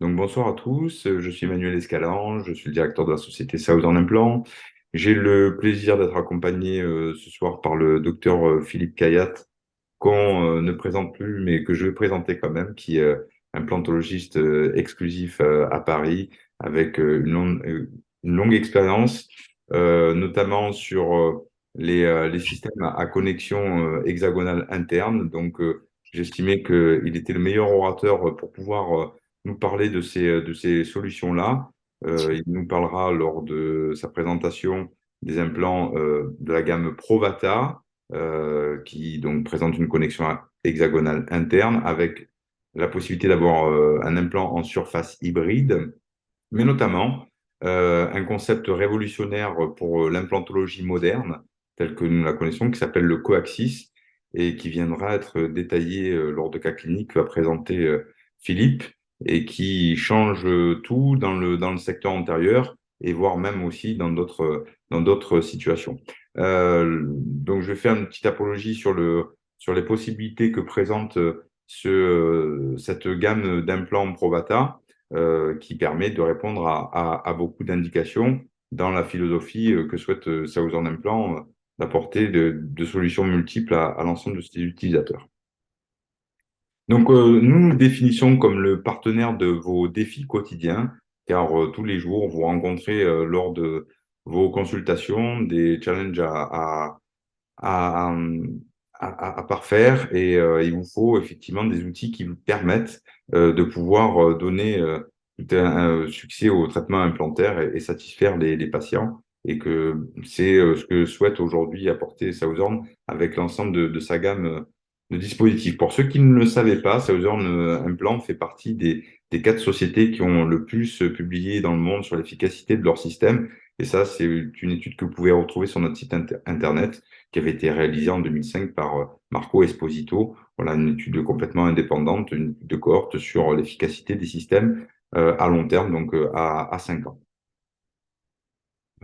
Donc bonsoir à tous, je suis Emmanuel Escalange, je suis le directeur de la société Southern Implant. J'ai le plaisir d'être accompagné ce soir par le docteur Philippe Kayat, qu'on ne présente plus, mais que je vais présenter quand même, qui est implantologiste exclusif à Paris, avec une longue expérience, notamment sur les systèmes à connexion hexagonale interne. Donc, j'estimais qu'il était le meilleur orateur pour pouvoir nous parler de ces solutions-là. Il nous parlera lors de sa présentation des implants de la gamme Provata qui donc présente une connexion hexagonale interne avec la possibilité d'avoir un implant en surface hybride, mais notamment un concept révolutionnaire pour l'implantologie moderne, tel que nous la connaissons, qui s'appelle le coaxis et qui viendra être détaillé lors de cas cliniques que va présenter Philippe et qui change tout dans le secteur antérieur et voire même aussi dans d'autres situations. Donc, je vais faire une petite apologie sur les possibilités que présente cette gamme d'implants Provata qui permet de répondre à beaucoup d'indications dans la philosophie que souhaite Southern Implant d'apporter de solutions multiples à l'ensemble de ses utilisateurs. Donc, nous nous définissons comme le partenaire de vos défis quotidiens, car tous les jours, vous rencontrez lors de vos consultations des challenges à, à parfaire et il vous faut effectivement des outils qui vous permettent de pouvoir donner tout un succès au traitement implantaire et satisfaire les patients. Et que c'est ce que souhaite aujourd'hui apporter Southern avec l'ensemble de sa gamme de dispositifs. Pour ceux qui ne le savaient pas, Southern Implant fait partie des 4 sociétés qui ont le plus publié dans le monde sur l'efficacité de leur système. Et ça, c'est une étude que vous pouvez retrouver sur notre site internet qui avait été réalisée en 2005 par Marco Esposito. Voilà, une étude complètement indépendante, une étude de cohorte sur l'efficacité des systèmes à long terme, donc à 5 ans.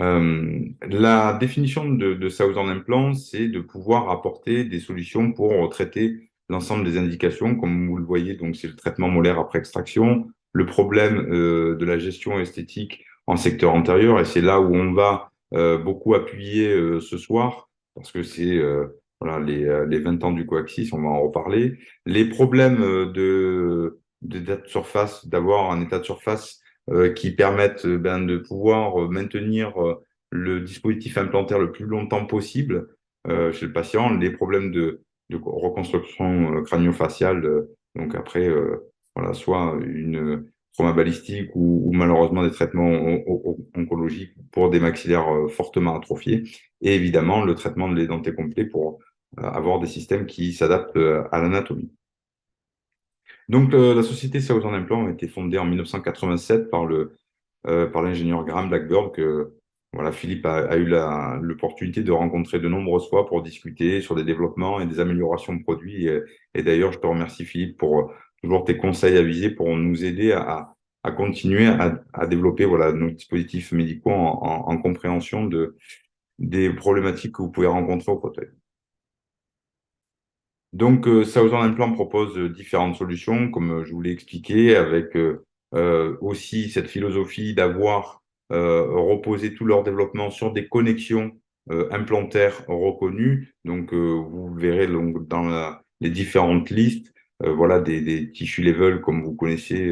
La définition de Southern Implant, c'est de pouvoir apporter des solutions pour traiter l'ensemble des indications, comme vous le voyez, donc c'est le traitement molaire après extraction, le problème de la gestion esthétique en secteur antérieur, et c'est là où on va beaucoup appuyer ce soir, parce que c'est voilà, les 20 ans du coaxis, on va en reparler. Les problèmes d'état de surface, d'avoir un état de surface qui permettent ben, de pouvoir maintenir le dispositif implantaire le plus longtemps possible chez le patient, les problèmes de reconstruction crânio-faciale, donc après, voilà, soit une trauma balistique ou malheureusement des traitements oncologiques pour des maxillaires fortement atrophiés, et évidemment le traitement de l'édenté complet pour avoir des systèmes qui s'adaptent à l'anatomie. Donc, la société Southern Implant a été fondée en 1987 par l'ingénieur Graham Blackburn que voilà, Philippe a eu l'opportunité de rencontrer de nombreuses fois pour discuter sur des développements et des améliorations de produits. Et d'ailleurs, je te remercie Philippe pour toujours tes conseils avisés pour nous aider à continuer à développer voilà, nos dispositifs médicaux en compréhension des problématiques que vous pouvez rencontrer au fauteuil. Donc, Southern Implant propose différentes solutions, comme je vous l'ai expliqué, avec aussi cette philosophie d'avoir reposé tout leur développement sur des connexions implantaires reconnues. Donc, vous verrez donc, dans les différentes listes, voilà, des tissue level, comme vous connaissez,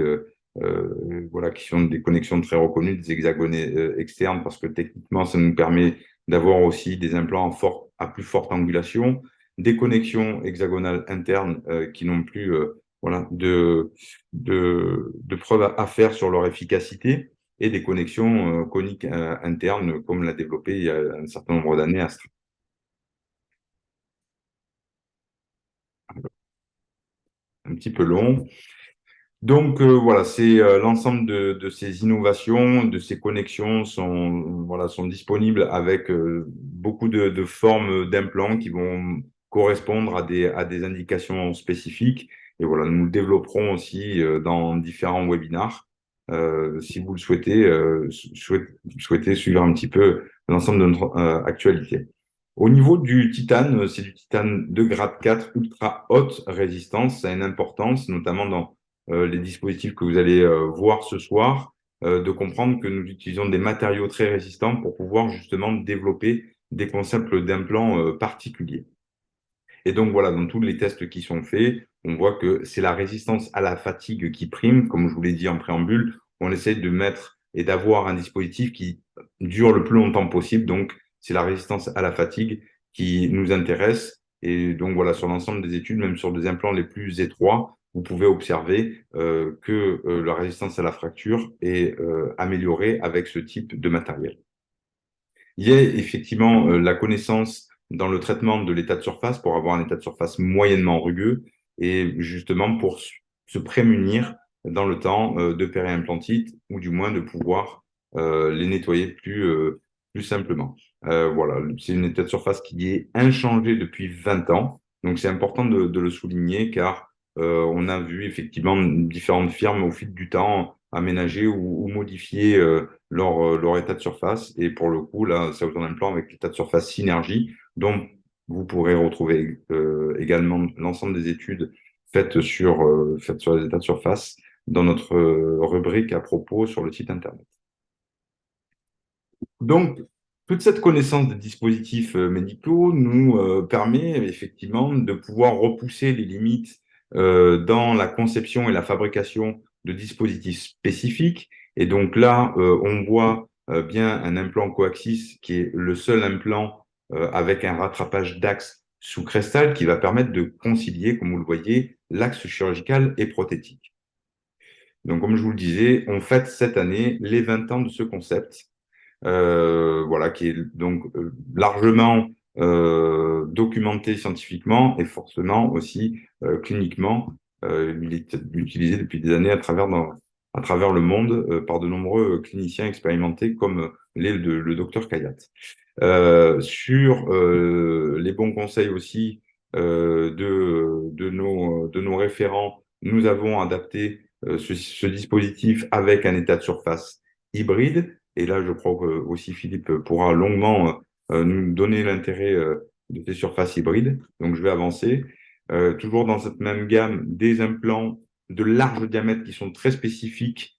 voilà, qui sont des connexions très reconnues, des hexagonés externes, parce que techniquement, ça nous permet d'avoir aussi des implants à plus forte angulation, des connexions hexagonales internes qui n'ont plus voilà, de preuves à faire sur leur efficacité et des connexions coniques internes comme l'a développé il y a un certain nombre d'années Astra. Un petit peu long. Donc voilà, c'est l'ensemble de ces innovations, de ces connexions sont, voilà, sont disponibles avec beaucoup de formes d'implants qui vont correspondre à des indications spécifiques. Et voilà, nous le développerons aussi dans différents webinars. Si vous le souhaitez, souhaitez suivre un petit peu l'ensemble de notre actualité. Au niveau du titane, c'est du titane de grade 4 ultra haute résistance. Ça a une importance, notamment les dispositifs que vous allez voir ce soir, de comprendre que nous utilisons des matériaux très résistants pour pouvoir justement développer des concepts d'implants particuliers. Et donc voilà, dans tous les tests qui sont faits, on voit que c'est la résistance à la fatigue qui prime. Comme je vous l'ai dit en préambule, on essaie de mettre et d'avoir un dispositif qui dure le plus longtemps possible. Donc, c'est la résistance à la fatigue qui nous intéresse. Et donc voilà, sur l'ensemble des études, même sur des implants les plus étroits, vous pouvez observer que la résistance à la fracture est améliorée avec ce type de matériel. Il y a effectivement la connaissance dans le traitement de l'état de surface pour avoir un état de surface moyennement rugueux et justement pour se prémunir dans le temps de périimplantite ou du moins de pouvoir les nettoyer plus simplement. Voilà, c'est une état de surface qui est inchangé depuis 20 ans. Donc c'est important de le souligner car on a vu effectivement différentes firmes au fil du temps aménager ou modifier leur état de surface. Et pour le coup, là, ça vous en implant avec l'état de surface Synergie, dont vous pourrez retrouver également l'ensemble des études faites sur les états de surface dans notre rubrique à propos sur le site internet. Donc, toute cette connaissance des dispositifs médicaux nous permet effectivement de pouvoir repousser les limites dans la conception et la fabrication de dispositifs spécifiques. Et donc là, on voit bien un implant coaxis qui est le seul implant avec un rattrapage d'axe sous crestal qui va permettre de concilier, comme vous le voyez, l'axe chirurgical et prothétique. Donc, comme je vous le disais, on fête cette année les 20 ans de ce concept voilà, qui est donc largement documenté scientifiquement et forcément aussi cliniquement. Il est utilisé depuis des années à travers le monde par de nombreux cliniciens expérimentés comme l'est le docteur Kayat. Sur les bons conseils aussi de nos référents, nous avons adapté ce dispositif avec un état de surface hybride. Et là, je crois que aussi Philippe pourra longuement nous donner l'intérêt de ces surfaces hybrides. Donc, je vais avancer. Toujours dans cette même gamme, des implants de large diamètre qui sont très spécifiques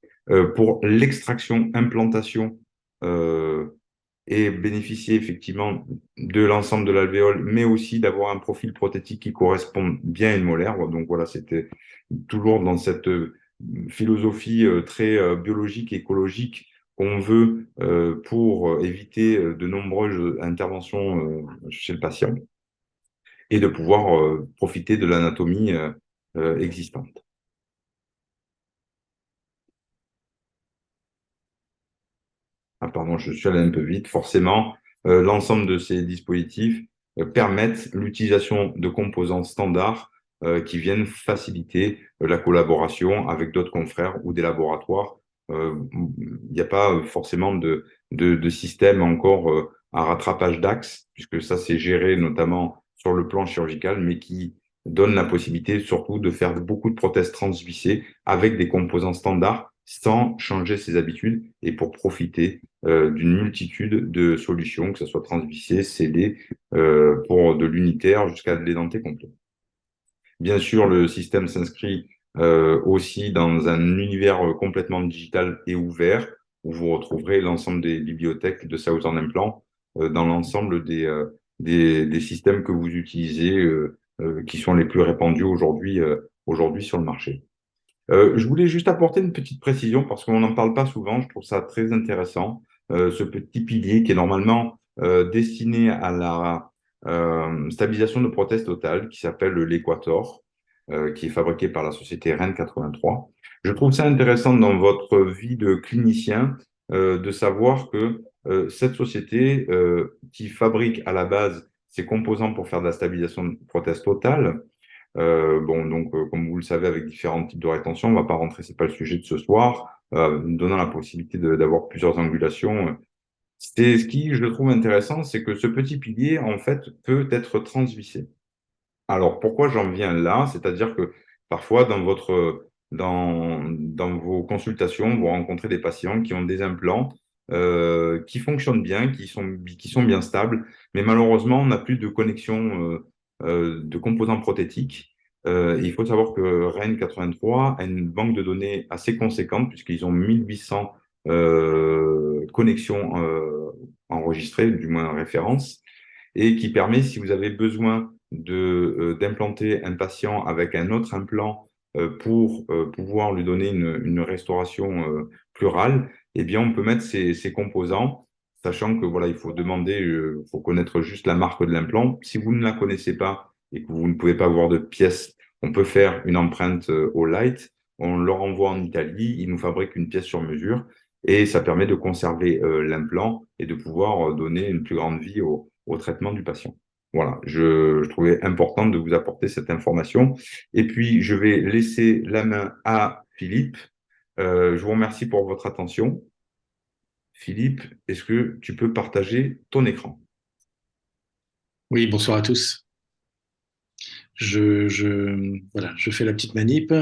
pour l'extraction, implantation et bénéficier effectivement de l'ensemble de l'alvéole, mais aussi d'avoir un profil prothétique qui correspond bien à une molaire. Donc voilà, c'était toujours dans cette philosophie très biologique et écologique qu'on veut pour éviter de nombreuses interventions chez le patient et de pouvoir profiter de l'anatomie existante. Ah, pardon, je suis allé un peu vite. Forcément, l'ensemble de ces dispositifs permettent l'utilisation de composants standards qui viennent faciliter la collaboration avec d'autres confrères ou des laboratoires. Il n'y a pas forcément de système encore à rattrapage d'axe, puisque ça, c'est géré notamment sur le plan chirurgical, mais qui donne la possibilité surtout de faire beaucoup de prothèses transvissées avec des composants standards sans changer ses habitudes et pour profiter d'une multitude de solutions, que ce soit transvissé, scellé, pour de l'unitaire jusqu'à de l'édenté complet. Bien sûr, le système s'inscrit aussi dans un univers complètement digital et ouvert, où vous retrouverez l'ensemble des bibliothèques de Southern Implant dans l'ensemble des systèmes que vous utilisez, qui sont les plus répandus aujourd'hui sur le marché. Je voulais juste apporter une petite précision parce qu'on n'en parle pas souvent. Je trouve ça très intéressant. Ce petit pilier qui est normalement destiné à la stabilisation de prothèse totale, qui s'appelle l'Equator, qui est fabriqué par la société REN 83. Je trouve ça intéressant dans votre vie de clinicien de savoir que cette société qui fabrique à la base ses composants pour faire de la stabilisation de prothèse totale, bon, donc, comme vous le savez, avec différents types de rétention, on ne va pas rentrer, c'est pas le sujet de ce soir, donnant la possibilité d'avoir plusieurs angulations. C'est ce qui, je trouve intéressant, c'est que ce petit pilier, en fait, peut être transvissé. Alors, pourquoi j'en viens là? C'est-à-dire que parfois, dans vos consultations, vous rencontrez des patients qui ont des implants qui fonctionnent bien, qui sont bien stables, mais malheureusement, on n'a plus de connexion de composants prothétiques Il faut savoir que Rennes 83 a une banque de données assez conséquente puisqu'ils ont 1800 connexions enregistrées, du moins références, et qui permet, si vous avez besoin d'implanter un patient avec un autre implant pour pouvoir lui donner une restauration plurale, eh bien, on peut mettre ces composants, sachant que voilà, il faut demander, faut connaître juste la marque de l'implant. Si vous ne la connaissez pas et que vous ne pouvez pas avoir de pièce, on peut faire une empreinte au light, on leur envoie en Italie, ils nous fabriquent une pièce sur mesure et ça permet de conserver l'implant et de pouvoir donner une plus grande vie au traitement du patient. Voilà, je trouvais important de vous apporter cette information. Et puis, je vais laisser la main à Philippe. Je vous remercie pour votre attention. Philippe, est-ce que tu peux partager ton écran? Oui, bonsoir à tous. Voilà, je fais la petite manip.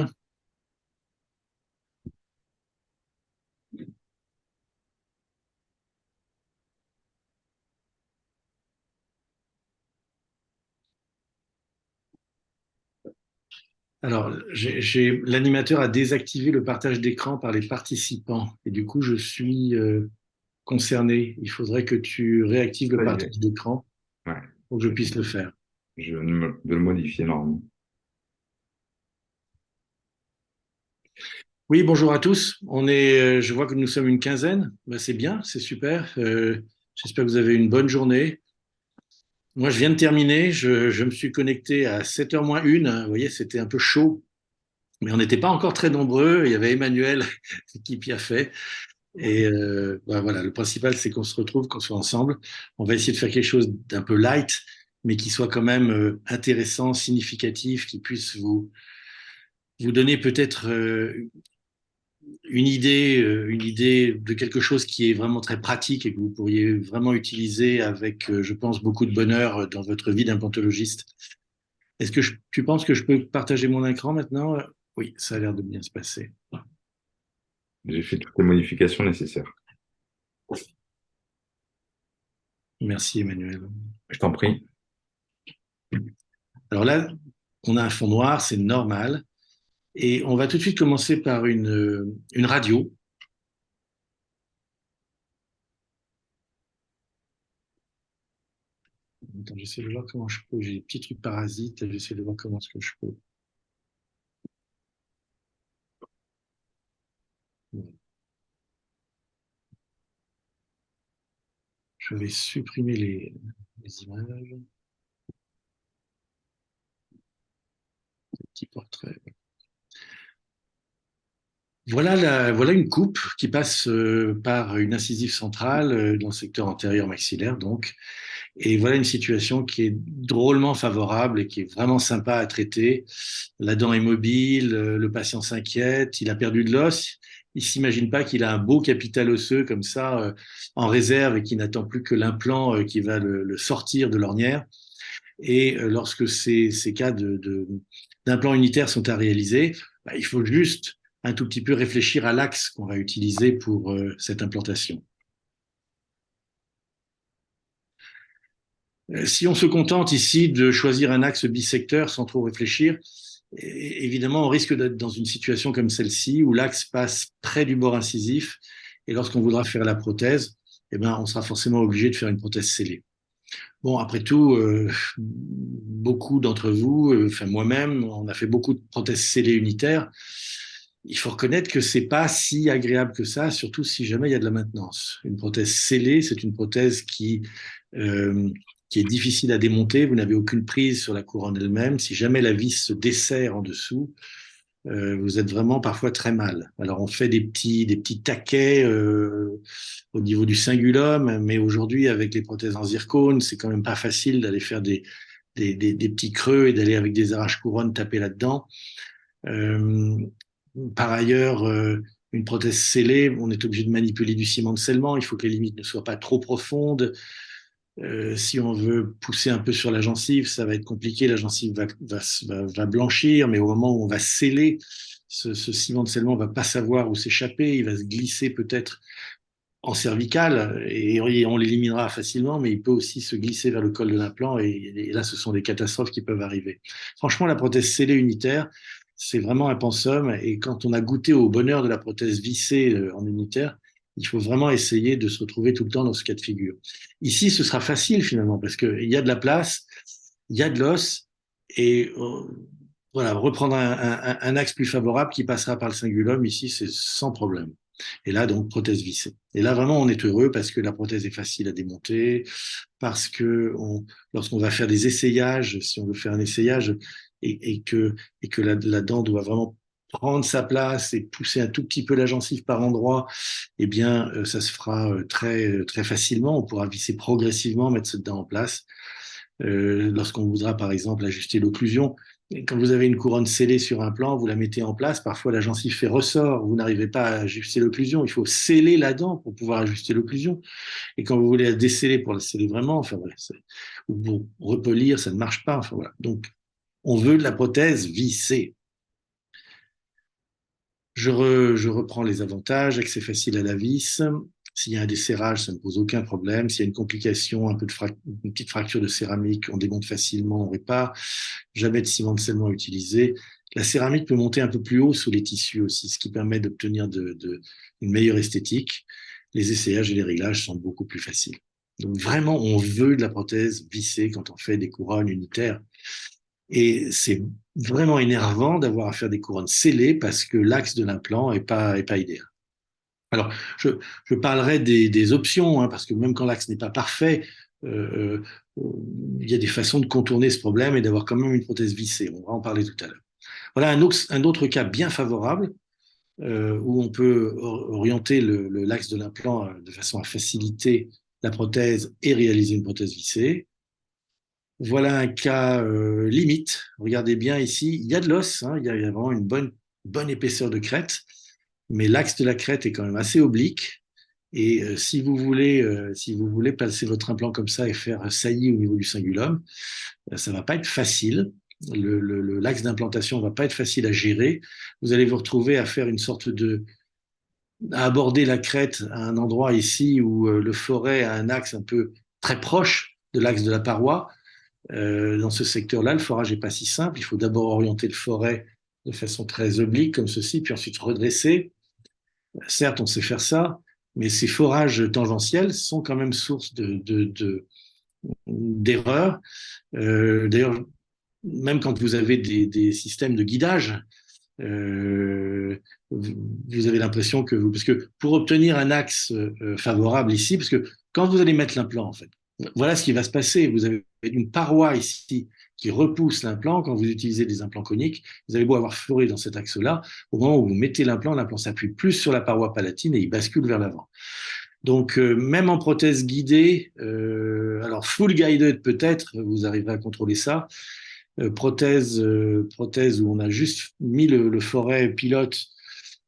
Alors, l'animateur a désactivé le partage d'écran par les participants et du coup, je suis concerné. Il faudrait que tu réactives le Ça y est. partage d'écran Ouais, pour que je puisse le faire. je viens de le modifier normalement. Oui, bonjour à tous. Je vois que nous sommes une quinzaine. Ben, c'est bien, c'est super. J'espère que vous avez une bonne journée. Moi, je viens de terminer. Je me suis connecté à 7h moins 1. Vous voyez, c'était un peu chaud. Mais on n'était pas encore très nombreux. Il y avait Emmanuel qui y a fait. Et bah voilà, le principal, c'est qu'on se retrouve, qu'on soit ensemble. On va essayer de faire quelque chose d'un peu light, mais qui soit quand même intéressant, significatif, qui puisse vous donner peut-être une idée de quelque chose qui est vraiment très pratique et que vous pourriez vraiment utiliser avec, je pense, beaucoup de bonheur dans votre vie d'implantologiste. Tu penses que je peux partager mon écran maintenant? Oui, ça a l'air de bien se passer. J'ai fait toutes les modifications nécessaires. Merci, Emmanuel. Je t'en prie. Alors là, on a un fond noir, c'est normal. Et on va tout de suite commencer par une radio. Attends, j'essaie de voir comment je peux. J'ai des petits trucs parasites. J'essaie de voir comment est-ce que je peux. Je vais supprimer les images, les petits portraits. Voilà une coupe qui passe par une incisive centrale dans le secteur antérieur maxillaire, donc. Et voilà une situation qui est drôlement favorable et qui est vraiment sympa à traiter. La dent est mobile, le patient s'inquiète, il a perdu de l'os. Il s'imagine pas qu'il a un beau capital osseux comme ça en réserve et qui n'attend plus que l'implant qui va le sortir de l'ornière. Et lorsque ces cas d'implants unitaires sont à réaliser, bah, il faut juste un tout petit peu réfléchir à l'axe qu'on va utiliser pour cette implantation. Si on se contente ici de choisir un axe bisecteur sans trop réfléchir, évidemment, on risque d'être dans une situation comme celle-ci où l'axe passe près du bord incisif et lorsqu'on voudra faire la prothèse, eh ben, on sera forcément obligé de faire une prothèse scellée. Bon, après tout, beaucoup d'entre vous, enfin moi-même, on a fait beaucoup de prothèses scellées unitaires. Il faut reconnaître que c'est pas si agréable que ça, surtout si jamais il y a de la maintenance. Une prothèse scellée, c'est une prothèse euh, qui est difficile à démonter. Vous n'avez aucune prise sur la couronne elle-même. Si jamais la vis se desserre en dessous, vous êtes vraiment parfois très mal. Alors on fait des petits taquets au niveau du cingulum, mais aujourd'hui avec les prothèses en zircone, c'est quand même pas facile d'aller faire des petits creux et d'aller avec des arrache-couronnes taper là-dedans. Euh, Par ailleurs, une prothèse scellée, on est obligé de manipuler du ciment de scellement. Il faut que les limites ne soient pas trop profondes. Si on veut pousser un peu sur la gencive, ça va être compliqué. La gencive va blanchir, mais au moment où on va sceller, ce ciment de scellement va pas savoir où s'échapper. Il va se glisser peut-être en cervicale et on l'éliminera facilement, mais il peut aussi se glisser vers le col de l'implant et là, ce sont des catastrophes qui peuvent arriver. Franchement, la prothèse scellée unitaire, c'est vraiment un pensum et quand on a goûté au bonheur de la prothèse vissée en unitaire, il faut vraiment essayer de se retrouver tout le temps dans ce cas de figure. Ici, ce sera facile finalement parce qu'il y a de la place, il y a de l'os et voilà, reprendre un axe plus favorable qui passera par le cingulum, ici, c'est sans problème. Et là, donc, prothèse vissée. Et là, vraiment, on est heureux parce que la prothèse est facile à démonter, parce que lorsqu'on va faire des essayages, si on veut faire un essayage et que la dent doit vraiment prendre sa place et pousser un tout petit peu la gencive par endroit, eh bien, ça se fera très facilement. On pourra visser progressivement, mettre cette dent en place. Lorsqu'on voudra, par exemple, ajuster l'occlusion, quand vous avez une couronne scellée sur un plan, vous la mettez en place, parfois la gencive fait ressort, vous n'arrivez pas à ajuster l'occlusion, il faut sceller la dent pour pouvoir ajuster l'occlusion. Et quand vous voulez la desceller pour la sceller vraiment, enfin voilà, ou pour repolir, ça ne marche pas. Enfin voilà. Donc, on veut de la prothèse vissée. Je reprends les avantages, que c'est facile à la vis. S'il y a un desserrage, ça ne pose aucun problème. S'il y a une complication, une petite fracture de céramique, on démonte facilement, on répare. Jamais de ciment de scellement utilisé. La céramique peut monter un peu plus haut sous les tissus aussi, ce qui permet d'obtenir une meilleure esthétique. Les essayages et les réglages sont beaucoup plus faciles. Donc vraiment, on veut de la prothèse vissée quand on fait des couronnes unitaires. Et c'est vraiment énervant d'avoir à faire des couronnes scellées parce que l'axe de l'implant est pas idéal. Alors, je parlerai des options, hein, parce que même quand l'axe n'est pas parfait, euh, euh, il y a des façons de contourner ce problème et d'avoir quand même une prothèse vissée. On va en parler tout à l'heure. Voilà un autre cas bien favorable où on peut orienter l'axe de l'implant de façon à faciliter la prothèse et réaliser une prothèse vissée. Voilà un cas limite. Regardez bien ici, il y a de l'os, hein, il y a vraiment une bonne épaisseur de crête, mais l'axe de la crête est quand même assez oblique. Et si vous voulez passer votre implant comme ça et faire saillie au niveau du cingulum, ça va pas être facile. L'axe d'implantation va pas être facile à gérer. Vous allez vous retrouver à faire une sorte à aborder la crête à un endroit ici où le foret a un axe un peu très proche de l'axe de la paroi. Dans ce secteur-là, le forage n'est pas si simple. Il faut d'abord orienter le foret de façon très oblique, comme ceci, puis ensuite redresser. Certes, on sait faire ça, mais ces forages tangentiels sont quand même source d'erreurs. D'ailleurs, même quand vous avez des systèmes de guidage, vous avez l'impression que parce que pour obtenir un axe favorable ici, parce que quand vous allez mettre l'implant, en fait, voilà ce qui va se passer. Vous avez une paroi ici qui repousse l'implant. Quand vous utilisez des implants coniques, vous avez beau avoir foré dans cet axe-là, au moment où vous mettez l'implant s'appuie plus sur la paroi palatine et il bascule vers l'avant. Donc, même en prothèse guidée, alors full guided peut-être, vous arriverez à contrôler ça, prothèse où on a juste mis le foret pilote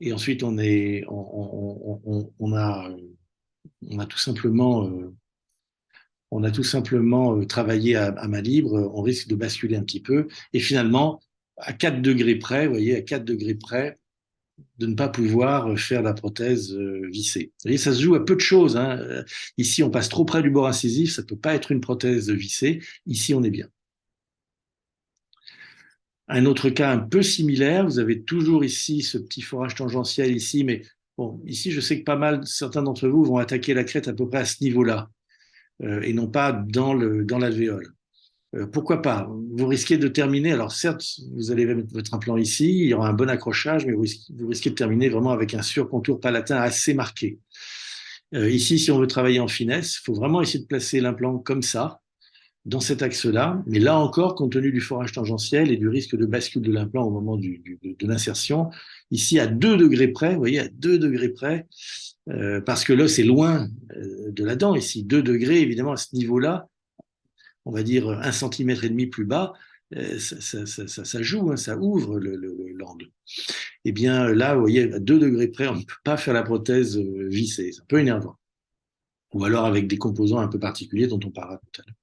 et ensuite on a tout simplement travaillé à main libre, on risque de basculer un petit peu et finalement à 4 degrés près, vous voyez, à 4 degrés près, de ne pas pouvoir faire la prothèse vissée. Vous voyez, ça se joue à peu de choses, hein. Ici, on passe trop près du bord incisif, ça peut pas être une prothèse vissée. Ici, on est bien. Un autre cas un peu similaire, vous avez toujours ici ce petit forage tangentiel ici, mais bon, ici je sais que pas mal, certains d'entre vous vont attaquer la crête à peu près à ce niveau-là et non pas dans l'alvéole. Pourquoi pas? Vous risquez de terminer, alors certes, vous allez mettre votre implant ici, il y aura un bon accrochage, mais vous risquez de terminer vraiment avec un surcontour palatin assez marqué. Ici, si on veut travailler en finesse, il faut vraiment essayer de placer l'implant comme ça, dans cet axe-là. Mais là encore, compte tenu du forage tangentiel et du risque de bascule de l'implant au moment de l'insertion, ici à 2 degrés près, vous voyez, à 2 degrés près, parce que l'os est loin de la dent ici, 2 degrés, évidemment, à ce niveau-là, on va dire 1,5 cm plus bas, ça joue, hein, ça ouvre l'angle. Eh bien là, vous voyez, à 2 degrés près, on ne peut pas faire la prothèse vissée, c'est un peu énervant. Ou alors avec des composants un peu particuliers dont on parlera tout à l'heure.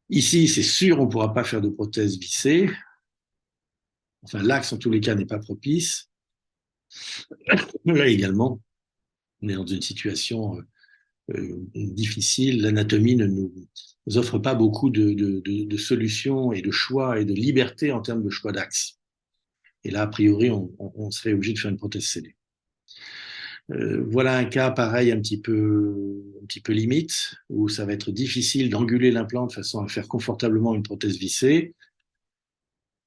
Ici, c'est sûr, on ne pourra pas faire de prothèse vissée. Enfin, l'axe, en tous les cas, n'est pas propice. Là également, on est dans une situation difficile. L'anatomie ne nous offre pas beaucoup de solutions et de choix et de liberté en termes de choix d'axe. Et là, a priori, on serait obligé de faire une prothèse scellée. Voilà un cas pareil un petit peu limite, où ça va être difficile d'anguler l'implant de façon à faire confortablement une prothèse vissée.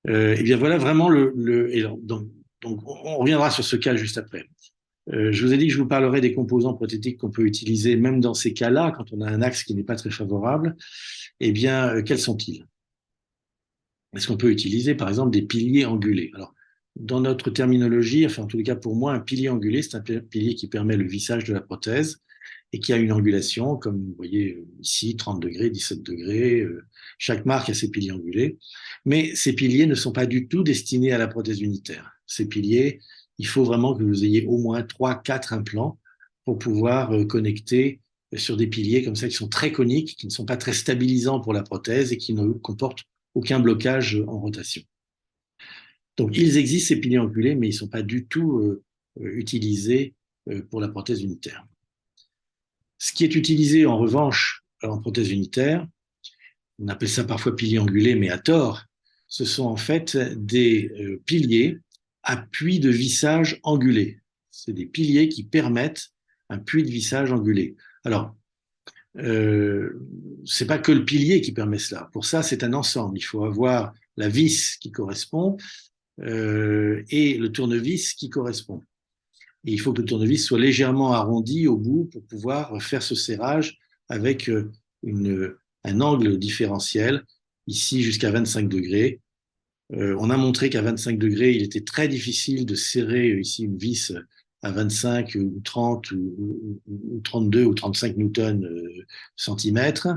Et bien voilà vraiment donc on reviendra sur ce cas juste après. Je vous ai dit que je vous parlerai des composants prothétiques qu'on peut utiliser même dans ces cas-là, quand on a un axe qui n'est pas très favorable. Eh bien, quels sont-ils? Est-ce qu'on peut utiliser, par exemple, des piliers angulés? Alors, dans notre terminologie, enfin, en tous les cas pour moi, un pilier angulé, c'est un pilier qui permet le vissage de la prothèse et qui a une angulation, comme vous voyez ici, 30 degrés, 17 degrés. Chaque marque a ses piliers angulés. Mais ces piliers ne sont pas du tout destinés à la prothèse unitaire. Ces piliers, il faut vraiment que vous ayez au moins 3, 4 implants pour pouvoir connecter sur des piliers comme ça qui sont très coniques, qui ne sont pas très stabilisants pour la prothèse et qui ne comportent aucun blocage en rotation. Donc, ils existent, ces piliers angulés, mais ils ne sont pas du tout utilisés pour la prothèse unitaire. Ce qui est utilisé, en revanche, en prothèse unitaire, on appelle ça parfois piliers angulés, mais à tort, ce sont en fait des piliers à puits de vissage angulé. C'est des piliers qui permettent un puits de vissage angulé. Alors, c'est pas que le pilier qui permet cela. Pour ça, c'est un ensemble. Il faut avoir la vis qui correspond et le tournevis qui correspond. Et il faut que le tournevis soit légèrement arrondi au bout pour pouvoir faire ce serrage avec un angle différentiel, ici jusqu'à 25 degrés. On a montré qu'à 25 degrés, il était très difficile de serrer ici une vis à 25 ou 30 ou 32 ou 35 newtons centimètres.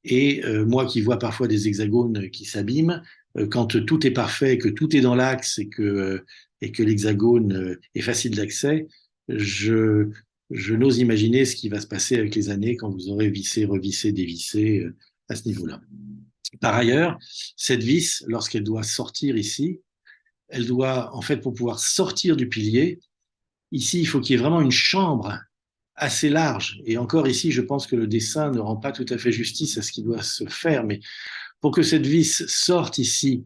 Et moi qui vois parfois des hexagones qui s'abîment, quand tout est parfait, que tout est dans l'axe et que l'hexagone est facile d'accès, je, je n'ose imaginer ce qui va se passer avec les années quand vous aurez vissé, revissé, dévissé à ce niveau-là. Par ailleurs, cette vis, lorsqu'elle doit sortir ici, elle doit, en fait, pour pouvoir sortir du pilier, ici, il faut qu'il y ait vraiment une chambre assez large. Et encore ici, je pense que le dessin ne rend pas tout à fait justice à ce qui doit se faire. Mais pour que cette vis sorte ici,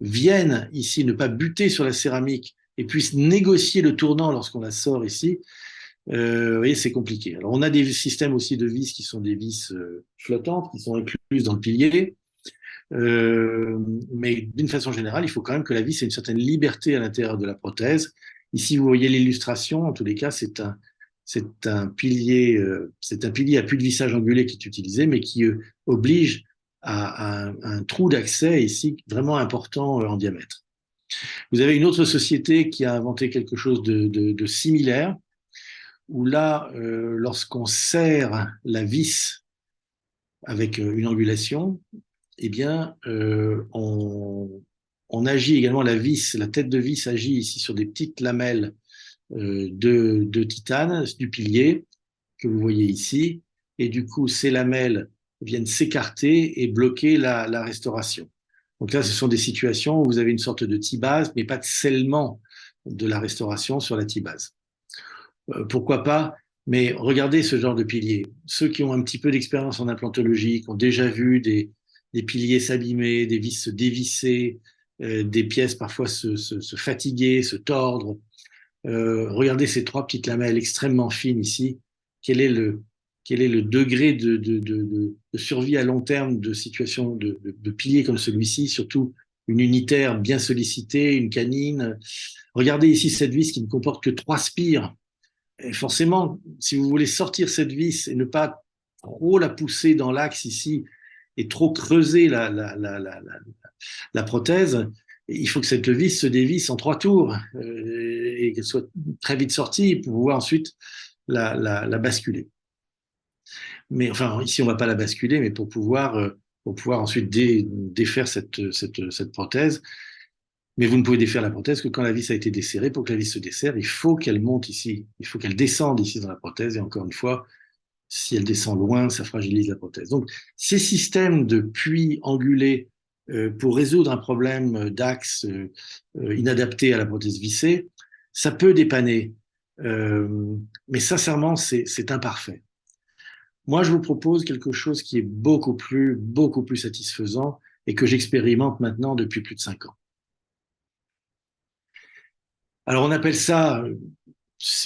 vienne ici, ne pas buter sur la céramique et puisse négocier le tournant lorsqu'on la sort ici, vous voyez, c'est compliqué. Alors, on a des systèmes aussi de vis qui sont des vis flottantes, qui sont incluses dans le pilier. Mais d'une façon générale, il faut quand même que la vis ait une certaine liberté à l'intérieur de la prothèse. Ici, vous voyez l'illustration. En tous les cas, c'est un pilier à puits de vissage angulé qui est utilisé, mais qui oblige à un trou d'accès ici vraiment important en diamètre. Vous avez une autre société qui a inventé quelque chose de similaire, où là, lorsqu'on serre la vis avec une angulation, eh bien, on agit également la vis, la tête de vis agit ici sur des petites lamelles de titane du pilier que vous voyez ici, et du coup, ces lamelles viennent s'écarter et bloquer la restauration. Donc là, ce sont des situations où vous avez une sorte de T-base, mais pas de scellement de la restauration sur la T-base. Pourquoi pas? Mais regardez ce genre de pilier. Ceux qui ont un petit peu d'expérience en implantologie, qui ont déjà vu des piliers s'abîmer, des vis se dévisser, des pièces parfois se fatiguer, se tordre. Regardez ces trois petites lamelles extrêmement fines ici. Quel est le degré de survie à long terme de situation de piliers comme celui-ci, surtout une unitaire bien sollicitée, une canine. Regardez ici cette vis qui ne comporte que 3 spires. Et forcément, si vous voulez sortir cette vis et ne pas trop la pousser dans l'axe ici et trop creuser la prothèse, il faut que cette vis se dévisse en 3 tours et qu'elle soit très vite sortie pour pouvoir ensuite la basculer. Mais enfin, ici, on ne va pas la basculer, mais pour pouvoir ensuite défaire cette prothèse. Mais vous ne pouvez défaire la prothèse que quand la vis a été desserrée. Pour que la vis se desserre, il faut qu'elle monte ici, il faut qu'elle descende ici dans la prothèse. Et encore une fois, si elle descend loin, ça fragilise la prothèse. Donc, ces systèmes de puits angulés pour résoudre un problème d'axe inadapté à la prothèse vissée, ça peut dépanner. Mais sincèrement, c'est imparfait. Moi, je vous propose quelque chose qui est beaucoup plus satisfaisant et que j'expérimente maintenant depuis plus de 5 ans. Alors, on appelle ça,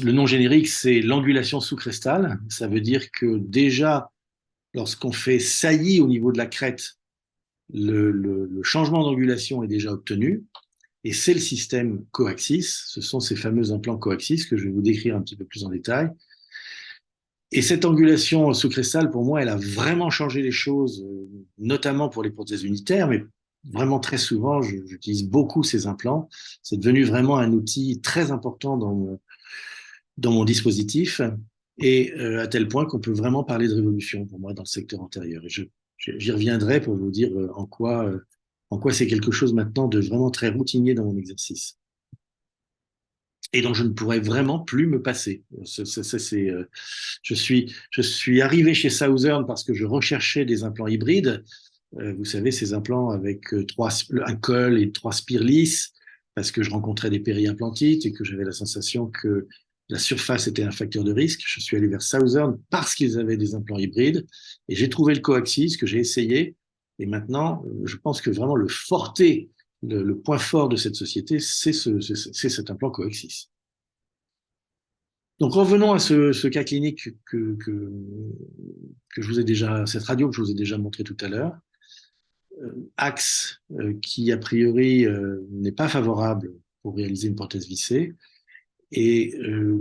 le nom générique, c'est l'angulation sous-crestale. Ça veut dire que déjà, lorsqu'on fait saillie au niveau de la crête, le changement d'angulation est déjà obtenu. Et c'est le système coaxis. Ce sont ces fameux implants coaxis que je vais vous décrire un petit peu plus en détail. Et cette angulation sous-cristal, pour moi, elle a vraiment changé les choses, notamment pour les prothèses unitaires, mais vraiment très souvent, j'utilise beaucoup ces implants. C'est devenu vraiment un outil très important dans mon dispositif, et à tel point qu'on peut vraiment parler de révolution pour moi dans le secteur antérieur. Et j'y reviendrai pour vous dire en quoi c'est quelque chose maintenant de vraiment très routinier dans mon exercice et dont je ne pourrais vraiment plus me passer. Je suis arrivé chez Southern parce que je recherchais des implants hybrides. Vous savez, ces implants avec un col et 3 spires lisses, parce que je rencontrais des périimplantites et que j'avais la sensation que la surface était un facteur de risque. Je suis allé vers Southern parce qu'ils avaient des implants hybrides et j'ai trouvé le coaxis que j'ai essayé. Et maintenant, je pense que vraiment le point fort de cette société, c'est cet implant coaxis. Donc revenons à ce cas clinique que je vous ai déjà, cette radio que je vous ai déjà montré tout à l'heure. Axe qui a priori n'est pas favorable pour réaliser une prothèse vissée. Et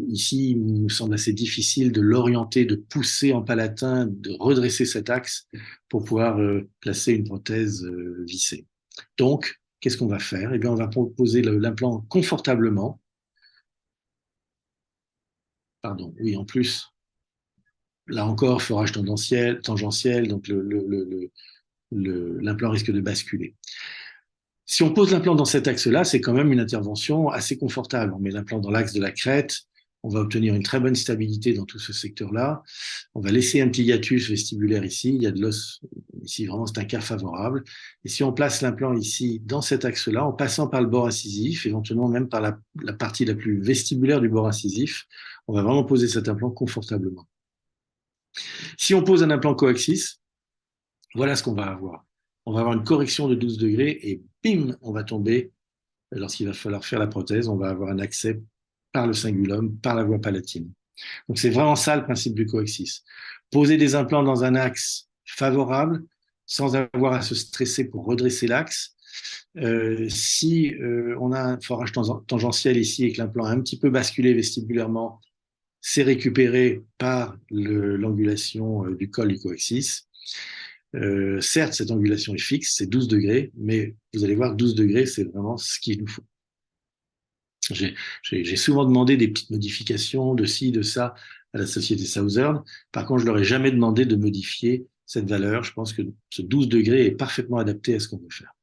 ici, il nous semble assez difficile de l'orienter, de pousser en palatin, de redresser cet axe pour pouvoir placer une prothèse vissée. Donc, qu'est-ce qu'on va faire? Eh bien, on va poser l'implant confortablement. Pardon, oui, en plus, là encore, forage tangentiel, donc l'implant risque de basculer. Si on pose l'implant dans cet axe-là, c'est quand même une intervention assez confortable. On met l'implant dans l'axe de la crête, on va obtenir une très bonne stabilité dans tout ce secteur-là. On va laisser un petit hiatus vestibulaire ici, il y a de l'os ici, vraiment c'est un cas favorable. Et si on place l'implant ici, dans cet axe-là, en passant par le bord incisif, éventuellement même par la partie la plus vestibulaire du bord incisif, on va vraiment poser cet implant confortablement. Si on pose un implant coaxis, voilà ce qu'on va avoir. On va avoir une correction de 12 degrés et bim, on va tomber, lorsqu'il va falloir faire la prothèse, on va avoir un accès par le cingulum, par la voie palatine. Donc c'est vraiment ça le principe du coaxis. Poser des implants dans un axe favorable sans avoir à se stresser pour redresser l'axe. Si on a un forage tangentiel ici et que l'implant a un petit peu basculé vestibulairement, c'est récupéré par l'angulation du col du coaxis. Certes, cette angulation est fixe, c'est 12 degrés, mais vous allez voir, 12 degrés, c'est vraiment ce qu'il nous faut. J'ai souvent demandé des petites modifications de ci, de ça à la société Southern. Par contre, je leur ai jamais demandé de modifier cette valeur. Je pense que ce 12 degrés est parfaitement adapté à ce qu'on veut faire.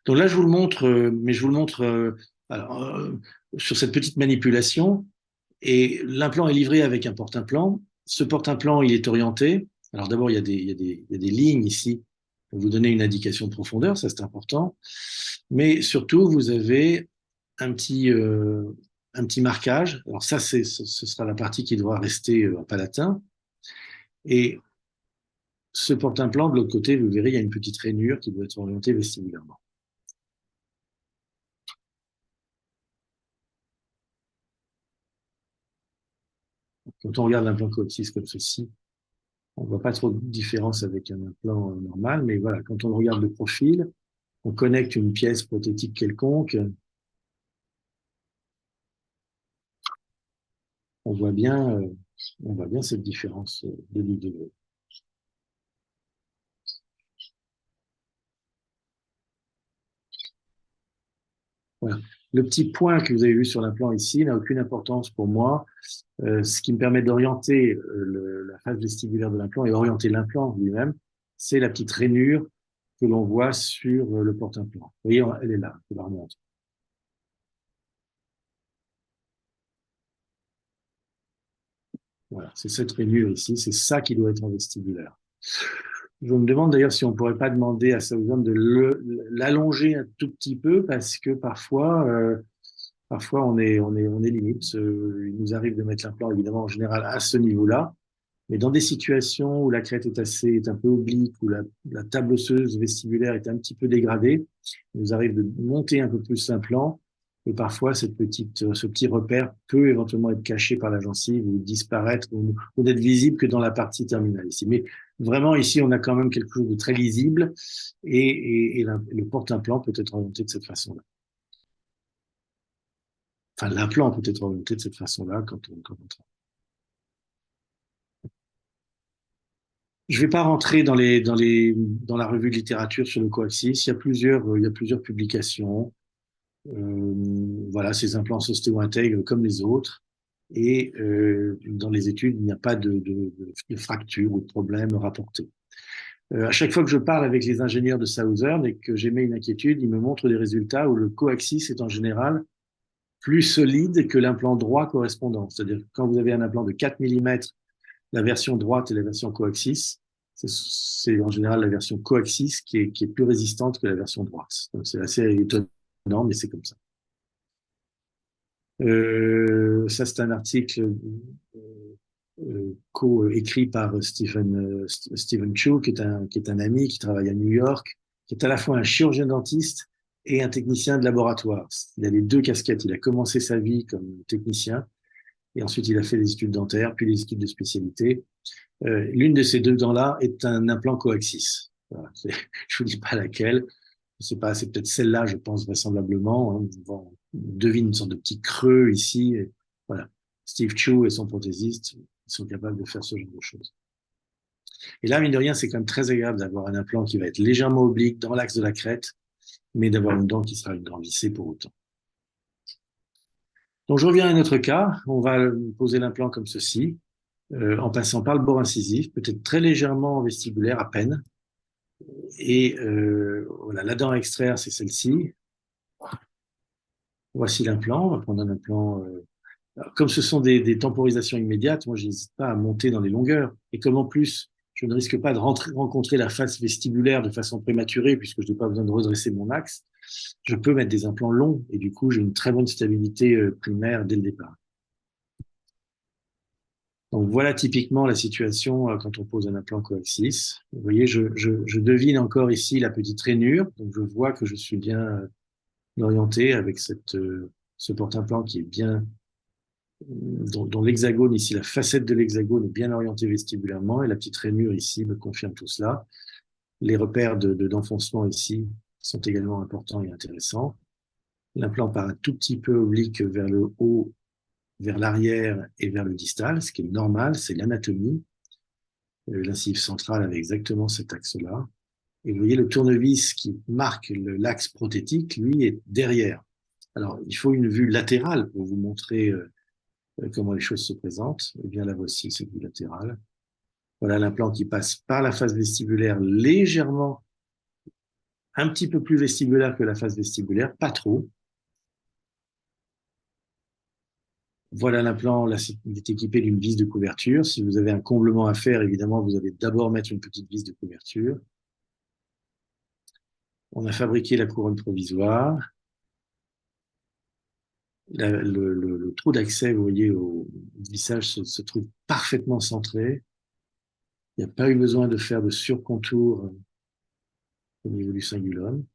Donc là, je vous le montre, mais je vous le montre alors, sur cette petite manipulation. Et l'implant est livré avec un porte-implant. Ce porte-implant, il est orienté. Alors d'abord, il y a des lignes ici pour vous donner une indication de profondeur, ça c'est important. Mais surtout, vous avez un petit marquage. Alors ça, ce sera la partie qui devra rester en palatin. Et ce porte-implant, de l'autre côté, vous verrez, il y a une petite rainure qui doit être orientée vestibulairement. Quand on regarde l'implant coaxis comme ceci, on ne voit pas trop de différence avec un implant normal, mais voilà, quand on regarde le profil, on connecte une pièce prothétique quelconque, on voit bien, euh, on voit bien cette différence de 10 degrés. Voilà. Le petit point que vous avez vu sur l'implant ici n'a aucune importance pour moi. Ce qui me permet d'orienter la face vestibulaire de l'implant et orienter l'implant lui-même, c'est la petite rainure que l'on voit sur le porte-implant. Vous voyez, elle est là, je la remonte. Voilà, c'est cette rainure ici, c'est ça qui doit être en vestibulaire. Je me demande d'ailleurs si on pourrait pas demander à Southern de l'allonger un tout petit peu parce que parfois parfois on est limite. Il nous arrive de mettre l'implant, évidemment, en général, à ce niveau-là. Mais dans des situations où la crête est un peu oblique, où la table osseuse vestibulaire est un petit peu dégradée, il nous arrive de monter un peu plus l'implant. Et parfois, ce petit repère peut éventuellement être caché par la gencive ou disparaître ou n'être visible que dans la partie terminale ici. Mais vraiment, ici, on a quand même quelque chose de très lisible et le porte-implant peut être orienté de cette façon-là. Enfin, l'implant peut être orienté de cette façon-là quand on travaille. Je ne vais pas rentrer dans la revue de littérature sur le coaxis. Il y a plusieurs publications. Voilà, ces implants s'ostéo-intègrent comme les autres. Et dans les études, il n'y a pas de fracture ou de problème rapporté. À chaque fois que je parle avec les ingénieurs de Southern et que j'émets une inquiétude, ils me montrent des résultats où le coaxis est en général plus solide que l'implant droit correspondant. C'est-à-dire que quand vous avez un implant de 4 mm, la version droite et la version coaxis, c'est en général la version coaxis qui est plus résistante que la version droite. Donc c'est assez étonnant, mais c'est comme ça. Ça, c'est un article co-écrit par Stephen Chu, qui est un ami qui travaille à New York, qui est à la fois un chirurgien dentiste et un technicien de laboratoire. Il a les deux casquettes. Il a commencé sa vie comme technicien et ensuite il a fait des études dentaires, puis des études de spécialité. L'une de ces deux dents-là est un implant coaxis. Voilà. Je vous dis pas laquelle. C'est pas, c'est peut-être celle-là, je pense vraisemblablement. Hein. On devine une sorte de petit creux ici. Et voilà. Steve Chu et son prothésiste, ils sont capables de faire ce genre de choses. Et là, mine de rien, c'est quand même très agréable d'avoir un implant qui va être légèrement oblique dans l'axe de la crête, mais d'avoir une dent qui sera une dent vissée pour autant. Donc, je reviens à notre cas. On va poser l'implant comme ceci, en passant par le bord incisif, peut-être très légèrement vestibulaire, à peine. Et voilà, la dent à extraire, c'est celle-ci. Voici l'implant. On va prendre un implant. Comme ce sont des temporisations immédiates, moi, je n'hésite pas à monter dans les longueurs. Et comme en plus, je ne risque pas de rencontrer la face vestibulaire de façon prématurée, puisque je n'ai pas besoin de redresser mon axe, je peux mettre des implants longs. Et du coup, j'ai une très bonne stabilité primaire dès le départ. Donc voilà typiquement la situation quand on pose un implant coaxis. Vous voyez, je devine encore ici la petite rainure, donc je vois que je suis bien orienté avec ce porte-implant qui est bien, dont l'hexagone ici, la facette de l'hexagone est bien orientée vestibulairement et la petite rainure ici me confirme tout cela. Les repères d'enfoncement ici sont également importants et intéressants. L'implant part un tout petit peu oblique vers le haut, vers l'arrière et vers le distal, ce qui est normal, c'est l'anatomie. L'incisive centrale avait exactement cet axe-là. Et vous voyez, le tournevis qui marque l'axe prothétique, lui, est derrière. Alors, il faut une vue latérale pour vous montrer comment les choses se présentent. Eh bien, là voici cette vue latérale. Voilà l'implant qui passe par la face vestibulaire légèrement, un petit peu plus vestibulaire que la face vestibulaire, pas trop. Voilà l'implant, là, il est équipé d'une vis de couverture. Si vous avez un comblement à faire, évidemment, vous allez d'abord mettre une petite vis de couverture. On a fabriqué la couronne provisoire. Le trou d'accès, vous voyez, au vissage se trouve parfaitement centré. Il n'y a pas eu besoin de faire de surcontour au niveau du cingulum.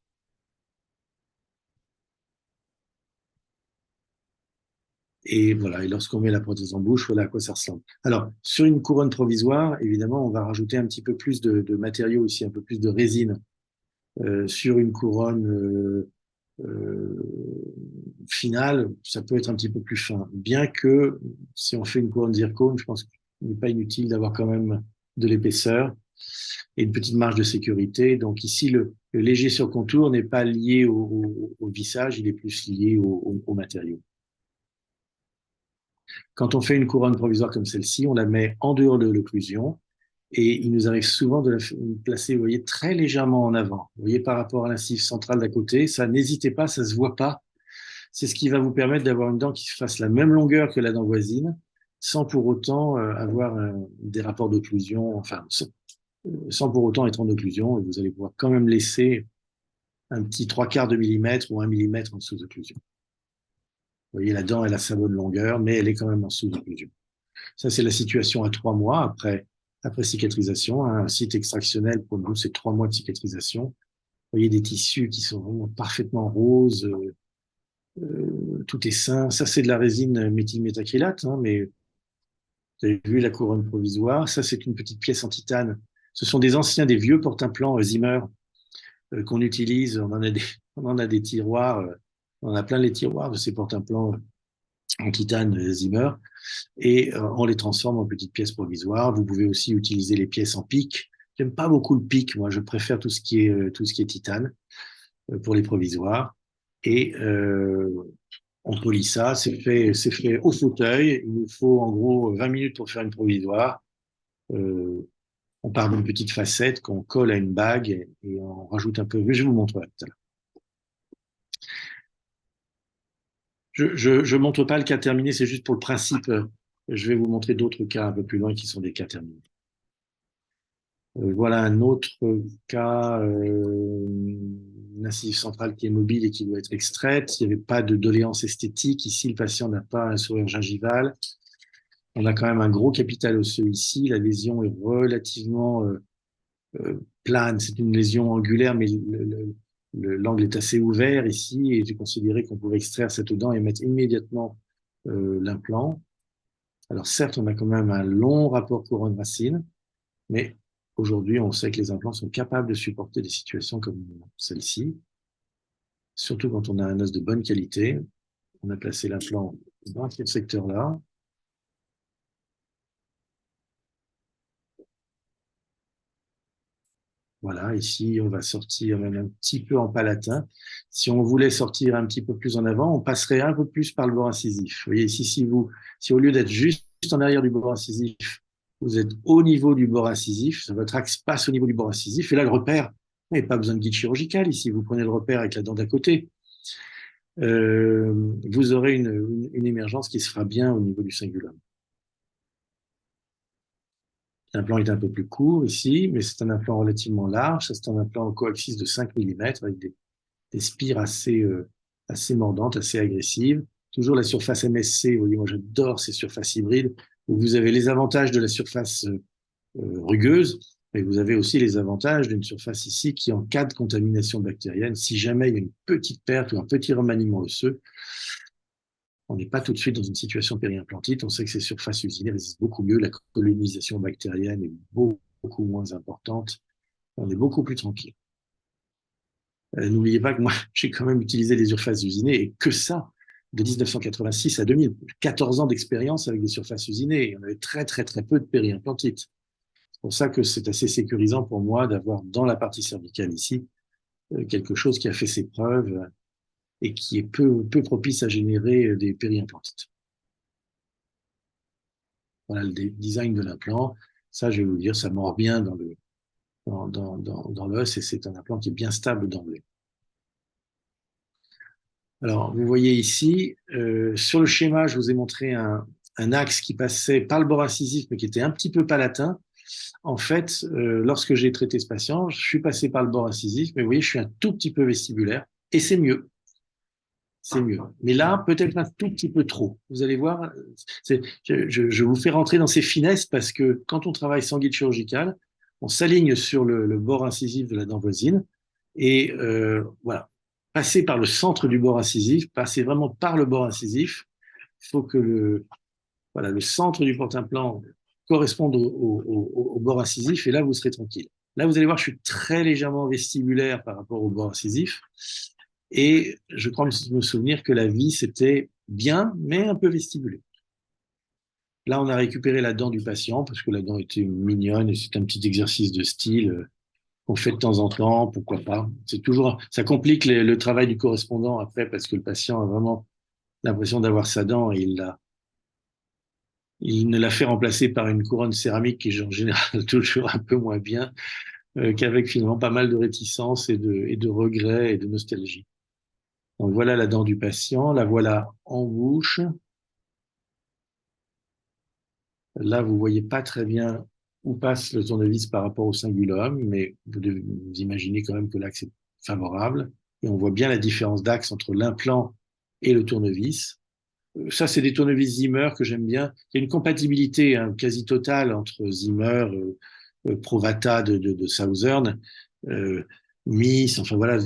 Et voilà, et lorsqu'on met la prothèse en bouche, voilà à quoi ça ressemble. Alors, sur une couronne provisoire, évidemment, on va rajouter un petit peu plus de matériaux ici, un peu plus de résine. Sur une couronne finale, ça peut être un petit peu plus fin. Bien que, si on fait une couronne zircone, je pense qu'il n'est pas inutile d'avoir quand même de l'épaisseur et une petite marge de sécurité. Donc ici, le léger surcontour n'est pas lié au vissage, il est plus lié au matériau. Quand on fait une couronne provisoire comme celle-ci, on la met en dehors de l'occlusion et il nous arrive souvent de la placer, vous voyez, très légèrement en avant. Vous voyez, par rapport à l'incisive centrale d'à côté, ça, n'hésitez pas, ça se voit pas. C'est ce qui va vous permettre d'avoir une dent qui fasse la même longueur que la dent voisine, sans pour autant avoir des rapports d'occlusion, enfin, sans pour autant être en occlusion, et vous allez pouvoir quand même laisser un petit 3/4 de millimètre ou 1 millimètre en dessous d'occlusion. Vous voyez, la dent, elle a sa bonne longueur, mais elle est quand même en sous-occlusion. Ça, c'est la situation à 3 mois après cicatrisation. Un site extractionnel, pour nous, c'est 3 mois de cicatrisation. Vous voyez des tissus qui sont vraiment parfaitement roses, tout est sain. Ça, c'est de la résine méthylmétacrylate, hein, mais vous avez vu la couronne provisoire. Ça, c'est une petite pièce en titane. Ce sont des vieux porte-implants Zimmer qu'on utilise. On en a des tiroirs. On en a plein les tiroirs de ces porte-implants en titane Zimmer et on les transforme en petites pièces provisoires. Vous pouvez aussi utiliser les pièces en pic. J'aime pas beaucoup le pic. Moi, je préfère tout ce qui est titane pour les provisoires. Et on polit ça, c'est fait au fauteuil. Il nous faut en gros 20 minutes pour faire une provisoire. Euh, on part d'une petite facette qu'on colle à une bague et on rajoute un peu. Je vais vous montrer tout à l'heure. Je montre pas le cas terminé, c'est juste pour le principe. Je vais vous montrer d'autres cas un peu plus loin qui sont des cas terminés. Voilà un autre cas, une incisive centrale qui est mobile et qui doit être extraite. Il n'y avait pas de doléance esthétique. Ici, le patient n'a pas un sourire gingival. On a quand même un gros capital osseux ici. La lésion est relativement plane. C'est une lésion angulaire, mais l'angle est assez ouvert ici. Et j'ai considéré qu'on pouvait extraire cette dent et mettre immédiatement l'implant. Alors certes, on a quand même un long rapport couronne-racine, mais aujourd'hui, on sait que les implants sont capables de supporter des situations comme celle-ci, surtout quand on a un os de bonne qualité. On a placé l'implant dans ce secteur-là. Voilà, ici, on va sortir même un petit peu en palatin. Si on voulait sortir un petit peu plus en avant, on passerait un peu plus par le bord incisif. Vous voyez ici, si au lieu d'être juste en arrière du bord incisif, vous êtes au niveau du bord incisif, votre axe passe au niveau du bord incisif, et là, le repère, vous n'avez pas besoin de guide chirurgical ici, vous prenez le repère avec la dent d'à côté. Vous aurez une émergence qui se fera bien au niveau du cingulum. L'implant est un peu plus court ici, mais c'est un implant relativement large. C'est un implant en coaxis de 5 mm avec des spires assez mordantes, assez agressives. Toujours la surface MSC, vous voyez, moi j'adore ces surfaces hybrides, où vous avez les avantages de la surface rugueuse, mais vous avez aussi les avantages d'une surface ici qui, en cas de contamination bactérienne, si jamais il y a une petite perte ou un petit remaniement osseux, on n'est pas tout de suite dans une situation périimplantite. On sait que ces surfaces usinées résistent beaucoup mieux. La colonisation bactérienne est beaucoup moins importante. On est beaucoup plus tranquille. N'oubliez pas que moi, j'ai quand même utilisé les surfaces usinées et que ça, de 1986 à 2000, 14 ans d'expérience avec des surfaces usinées. Et on avait très peu de périimplantite. C'est pour ça que c'est assez sécurisant pour moi d'avoir dans la partie cervicale ici quelque chose qui a fait ses preuves et qui est peu propice à générer des périimplantites. Voilà le design de l'implant. Ça, je vais vous dire, ça mord bien dans l'os et c'est un implant qui est bien stable d'emblée. Alors, vous voyez ici, sur le schéma, je vous ai montré un axe qui passait par le bord incisif, mais qui était un petit peu palatin. En fait, lorsque j'ai traité ce patient, je suis passé par le bord incisif, mais vous voyez, je suis un tout petit peu vestibulaire, et c'est mieux. C'est mieux. Mais là, peut-être un tout petit peu trop. Vous allez voir, je vous fais rentrer dans ces finesses parce que quand on travaille sans guide chirurgical, on s'aligne sur le bord incisif de la dent voisine et voilà. Passer par le centre du bord incisif, passer vraiment par le bord incisif, il faut que le centre du porte-implant corresponde au bord incisif et là, vous serez tranquille. Là, vous allez voir, je suis très légèrement vestibulaire par rapport au bord incisif. Et je crois me souvenir que la vis était bien, mais un peu vestibulée. Là, on a récupéré la dent du patient parce que la dent était mignonne et c'est un petit exercice de style qu'on fait de temps en temps, pourquoi pas. C'est toujours, ça complique le travail du correspondant après parce que le patient a vraiment l'impression d'avoir sa dent et il ne l'a fait remplacer par une couronne céramique qui est en général toujours un peu moins bien, qu'avec finalement pas mal de réticence et de regrets et de nostalgie. Donc voilà la dent du patient, la voilà en bouche. Là, vous voyez pas très bien où passe le tournevis par rapport au cingulum, mais vous devez vous imaginer quand même que l'axe est favorable. Et on voit bien la différence d'axe entre l'implant et le tournevis. Ça, c'est des tournevis Zimmer que j'aime bien. Il y a une compatibilité hein, quasi totale entre Zimmer, Provata de Southern, euh, Miss, enfin voilà,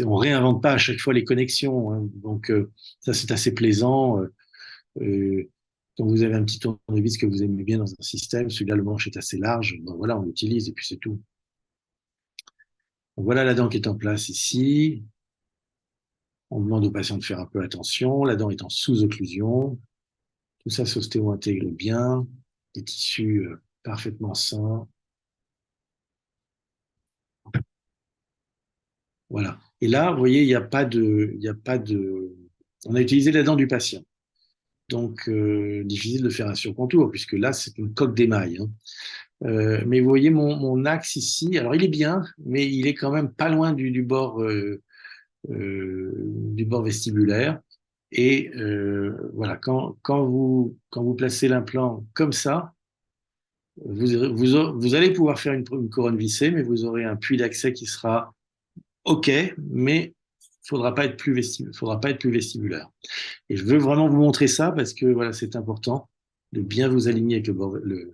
on réinvente pas à chaque fois les connexions. Hein. Donc ça, c'est assez plaisant. Quand vous avez un petit tournevis que vous aimez bien dans un système, celui-là, le manche est assez large, ben voilà, on l'utilise et puis c'est tout. Donc voilà la dent qui est en place ici. On demande au patient de faire un peu attention. La dent est en sous-occlusion. Tout ça s'ostéo-intègre bien. Les tissus parfaitement sains. Voilà. Et là, vous voyez, il y a pas de. On a utilisé la dent du patient. Donc, difficile de faire un surcontour, puisque là, c'est une coque d'émail. Hein. Mais vous voyez mon axe ici. Alors, il est bien, mais il est quand même pas loin du bord vestibulaire. Et voilà, quand vous placez l'implant comme ça, vous allez pouvoir faire une couronne vissée, mais vous aurez un puits d'accès qui sera OK, mais faudra pas être plus vestibulaire. Et je veux vraiment vous montrer ça parce que voilà, c'est important de bien vous aligner avec le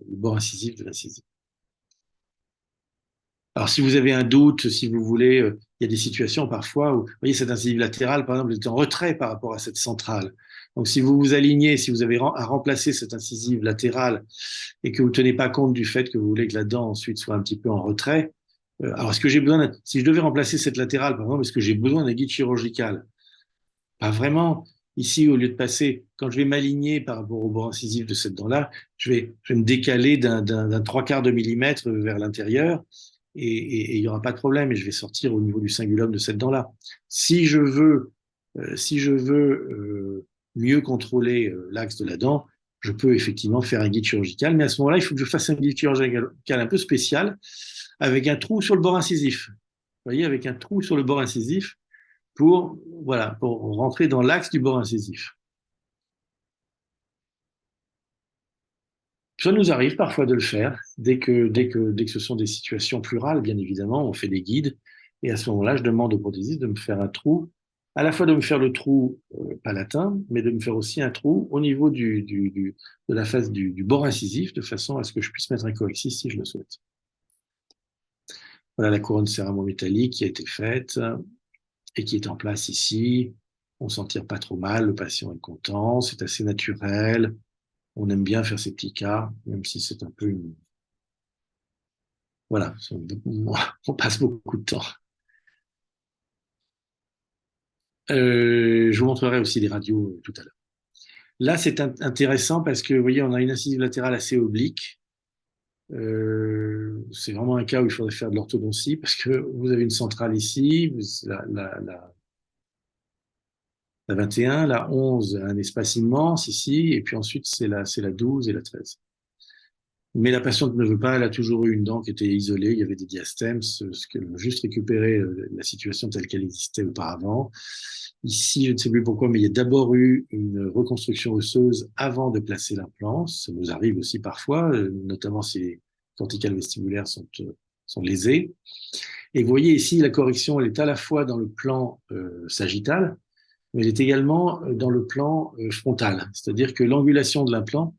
bord incisif de l'incisif. Alors, si vous avez un doute, si vous voulez, il y a des situations parfois où, vous voyez, cette incisive latérale, par exemple, est en retrait par rapport à cette centrale. Donc, si vous vous alignez, si vous avez à remplacer cette incisive latérale et que vous ne tenez pas compte du fait que vous voulez que la dent ensuite soit un petit peu en retrait, alors est-ce que j'ai besoin, si je devais remplacer cette latérale, par exemple, est-ce que j'ai besoin d'un guide chirurgical? Pas vraiment. Ici, au lieu de passer, quand je vais m'aligner par rapport au bord incisif de cette dent-là, je vais me décaler d'un trois quarts de millimètre vers l'intérieur et il n'y aura pas de problème et je vais sortir au niveau du cingulum de cette dent-là. Si je veux mieux contrôler l'axe de la dent, je peux effectivement faire un guide chirurgical, mais à ce moment-là, il faut que je fasse un guide chirurgical un peu spécial avec un trou sur le bord incisif. Vous voyez, avec un trou sur le bord incisif pour, voilà, pour rentrer dans l'axe du bord incisif. Ça nous arrive parfois de le faire, dès que ce sont des situations plurales, bien évidemment, on fait des guides, et à ce moment-là, je demande au prothésiste de me faire un trou, à la fois de me faire le trou palatin, mais de me faire aussi un trou au niveau de la face du bord incisif, de façon à ce que je puisse mettre un coaxis si je le souhaite. Voilà la couronne céramo-métallique qui a été faite et qui est en place ici. On s'en tire pas trop mal, le patient est content, c'est assez naturel. On aime bien faire ces petits cas, même si c'est un peu une... Voilà, on passe beaucoup de temps. Je vous montrerai aussi des radios tout à l'heure. Là, c'est intéressant parce que, vous voyez, on a une incisive latérale assez oblique. C'est vraiment un cas où il faudrait faire de l'orthodontie parce que vous avez une centrale ici, la 21, la 11 a un espace immense ici, et puis ensuite c'est la 12 et la 13. Mais la patiente ne veut pas, elle a toujours eu une dent qui était isolée, il y avait des diastèmes, ce qu'elle veut juste récupérer la situation telle qu'elle existait auparavant. Ici, je ne sais plus pourquoi, mais il y a d'abord eu une reconstruction osseuse avant de placer l'implant. Ça nous arrive aussi parfois, notamment si les corticales vestibulaires sont lésées. Et vous voyez ici, la correction, elle est à la fois dans le plan sagittal, mais elle est également dans le plan frontal. C'est-à-dire que l'angulation de l'implant,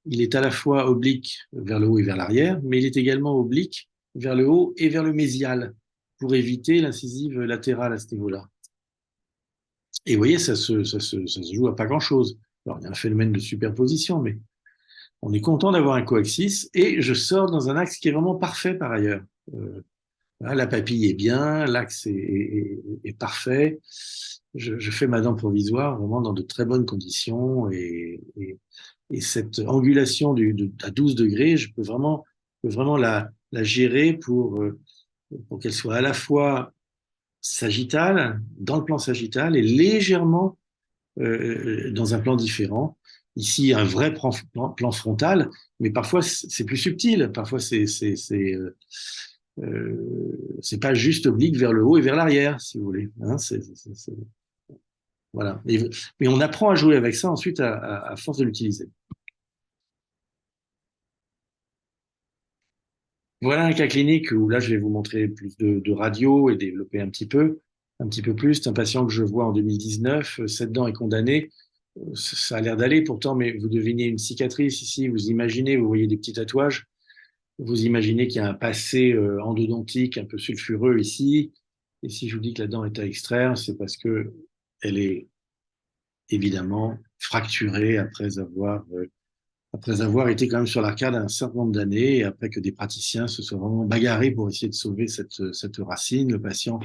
il est à la fois oblique vers le haut et vers l'arrière, mais il est également oblique vers le haut et vers le mésial pour éviter l'incisive latérale à ce niveau-là. Et vous voyez, ça se joue à pas grand-chose. Alors, il y a un phénomène de superposition, mais on est content d'avoir un coaxis et je sors dans un axe qui est vraiment parfait par ailleurs. La papille est bien, l'axe est parfait. Je fais ma dent provisoire vraiment dans de très bonnes conditions et cette angulation à 12 degrés, peux vraiment la gérer pour qu'elle soit à la fois sagittale, dans le plan sagittal et légèrement dans un plan différent. Ici, un vrai plan frontal, mais parfois c'est plus subtil, parfois c'est pas juste oblique vers le haut et vers l'arrière, si vous voulez. Hein, voilà. Mais on apprend à jouer avec ça ensuite à force de l'utiliser. Voilà un cas clinique où là, je vais vous montrer plus de radio et développer un petit peu plus. C'est un patient que je vois en 2019. Cette dent est condamnée. Ça a l'air d'aller pourtant, mais vous devinez une cicatrice ici, vous imaginez, vous voyez des petits tatouages, vous imaginez qu'il y a un passé endodontique un peu sulfureux ici. Et si je vous dis que la dent est à extraire, c'est parce que elle est évidemment fracturée après avoir été quand même sur l'arcade un certain nombre d'années et après que des praticiens se soient vraiment bagarrés pour essayer de sauver cette racine. Le patient,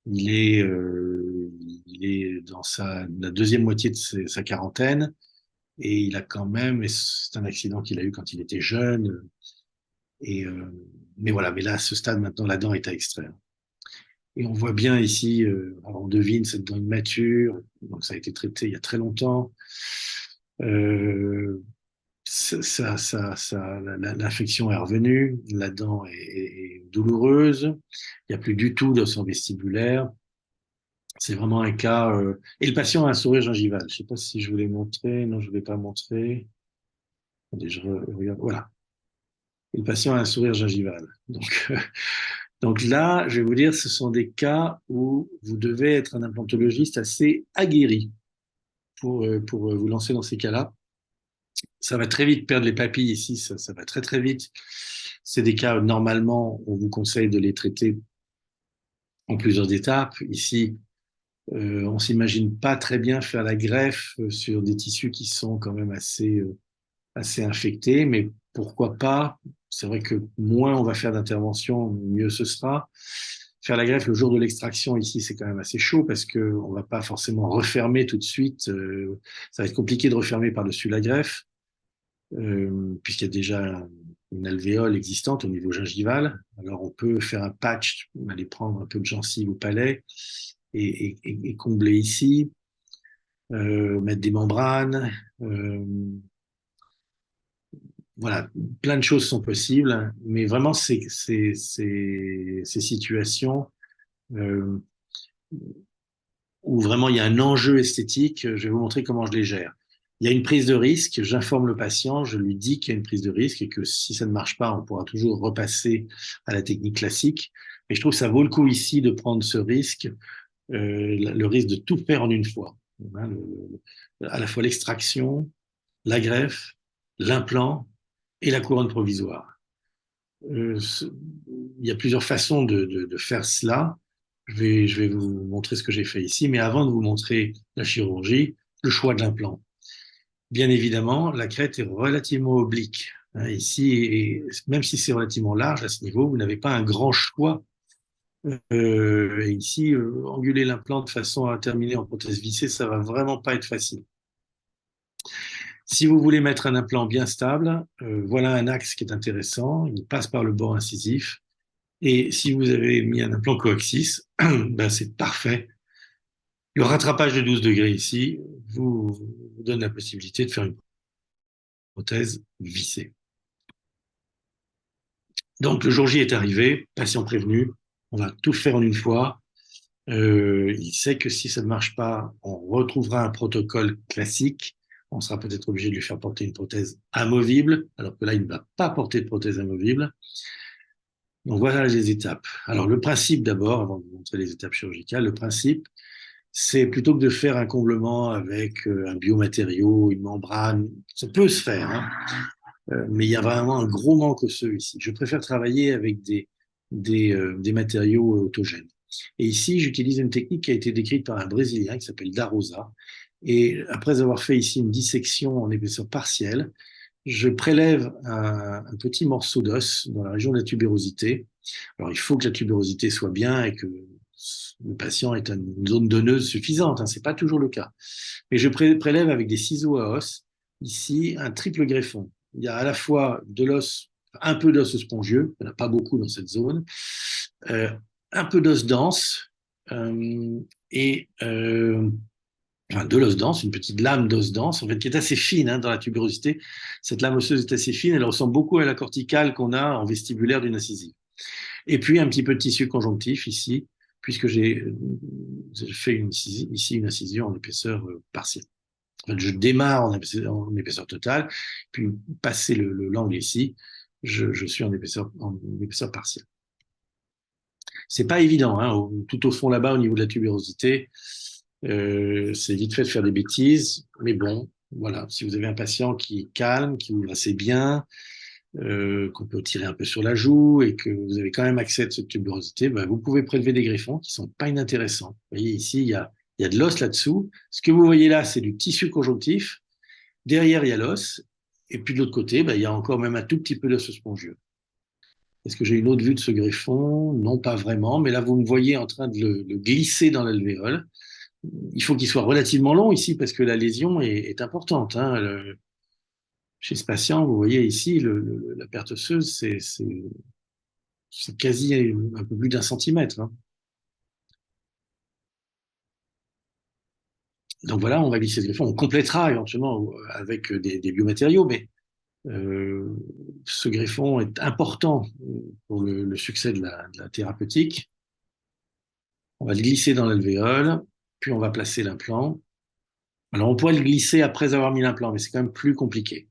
il est, euh, il est dans la deuxième moitié de sa quarantaine et il a quand même, et c'est un accident qu'il a eu quand il était jeune, et, mais voilà, mais là, à ce stade, maintenant, la dent est à extraire. Et on voit bien ici, alors on devine cette dent immature, donc ça a été traité il y a très longtemps. Euh, L'infection est revenue, la dent est douloureuse, il n'y a plus du tout d'os vestibulaire. C'est vraiment un cas. Et le patient a un sourire gingival. Je ne sais pas si je vous l'ai montré. Non, je ne vais pas montrer. Attendez, regarde. Voilà. Et le patient a un sourire gingival. Donc, donc là, je vais vous dire, ce sont des cas où vous devez être un implantologiste assez aguerri pour vous lancer dans ces cas-là. Ça va très vite perdre les papilles ici, ça va très très vite. C'est des cas où normalement on vous conseille de les traiter en plusieurs étapes. Ici, on s'imagine pas très bien faire la greffe sur des tissus qui sont quand même assez infectés, mais pourquoi pas? C'est vrai que moins on va faire d'intervention, mieux ce sera. Faire la greffe le jour de l'extraction ici, c'est quand même assez chaud parce que on va pas forcément refermer tout de suite. Ça va être compliqué de refermer par-dessus la greffe puisqu'il y a déjà une alvéole existante au niveau gingival. Alors on peut faire un patch, aller prendre un peu de gencive au palais et combler ici, mettre des membranes. Voilà, plein de choses sont possibles, mais vraiment ces situations euh, où vraiment il y a un enjeu esthétique, je vais vous montrer comment je les gère. Il y a une prise de risque, j'informe le patient, je lui dis qu'il y a une prise de risque et que si ça ne marche pas, on pourra toujours repasser à la technique classique. Mais je trouve que ça vaut le coup ici de prendre ce risque, le risque de tout faire en une fois. Hein, à la fois l'extraction, la greffe, l'implant et la couronne provisoire. Euh, il y a plusieurs façons de faire cela. Je vais vous montrer ce que j'ai fait ici, mais avant de vous montrer la chirurgie, le choix de l'implant. Bien évidemment, la crête est relativement oblique. Hein, ici, et même si c'est relativement large à ce niveau, vous n'avez pas un grand choix. Et ici, anguler l'implant de façon à terminer en prothèse vissée, ça va vraiment pas être facile. Si vous voulez mettre un implant bien stable, voilà un axe qui est intéressant. Il passe par le bord incisif. Et si vous avez mis un implant coaxis, ben c'est parfait. Le rattrapage de 12 degrés ici vous donne la possibilité de faire une prothèse vissée. Donc le jour J est arrivé, patient prévenu, on va tout faire en une fois. Il sait que si ça ne marche pas, on retrouvera un protocole classique. On sera peut-être obligé de lui faire porter une prothèse amovible, alors que là, il ne va pas porter de prothèse amovible. Donc voilà les étapes. Alors le principe d'abord, avant de vous montrer les étapes chirurgicales, le principe, c'est plutôt que de faire un comblement avec un biomatériau, une membrane, ça peut se faire, hein, mais il y a vraiment un gros manque osseux ici. Je préfère travailler avec des matériaux autogènes. Et ici, j'utilise une technique qui a été décrite par un Brésilien qui s'appelle Darosa. Et après avoir fait ici une dissection en épaisseur partielle, je prélève un petit morceau d'os dans la région de la tubérosité. Alors, il faut que la tubérosité soit bien et que le patient ait une zone donneuse suffisante. Hein, c'est pas toujours le cas. Mais je prélève avec des ciseaux à os, ici, un triple greffon. Il y a à la fois de l'os, un peu d'os spongieux, il n'y en a pas beaucoup dans cette zone, euh, un peu d'os dense, et enfin, de l'os dense, une petite lame d'os dense, en fait, qui est assez fine hein, dans la tubérosité. Cette lame osseuse est assez fine, elle ressemble beaucoup à la corticale qu'on a en vestibulaire d'une incisive. Et puis un petit peu de tissu conjonctif ici, puisque j'ai fait ici une incision en épaisseur partielle. En fait, je démarre en épaisseur totale, puis passer l'angle ici, je suis en épaisseur partielle. C'est pas évident, hein, tout au fond là-bas au niveau de la tubérosité. C'est vite fait de faire des bêtises, mais bon, voilà. Si vous avez un patient qui est calme, qui ouvre assez bien, qu'on peut tirer un peu sur la joue et que vous avez quand même accès à cette tuberosité, ben, vous pouvez prélever des greffons qui sont pas inintéressants. Vous voyez, ici, il y a de l'os là-dessous. Ce que vous voyez là, c'est du tissu conjonctif. Derrière, il y a l'os. Et puis de l'autre côté, ben, il y a encore même un tout petit peu d'os spongieux. Est-ce que j'ai une autre vue de ce greffon? Non, pas vraiment. Mais là, vous me voyez en train de le glisser dans l'alvéole. Il faut qu'il soit relativement long ici parce que la lésion est importante, hein. Chez ce patient, vous voyez ici, la perte osseuse, c'est quasi un peu plus d'1 centimètre, hein. Donc voilà, on va glisser ce greffon. On complétera éventuellement avec des biomatériaux, mais euh, ce greffon est important pour le succès de la thérapeutique. On va le glisser dans l'alvéole, puis on va placer l'implant. Alors on pourrait le glisser après avoir mis l'implant, mais c'est quand même plus compliqué.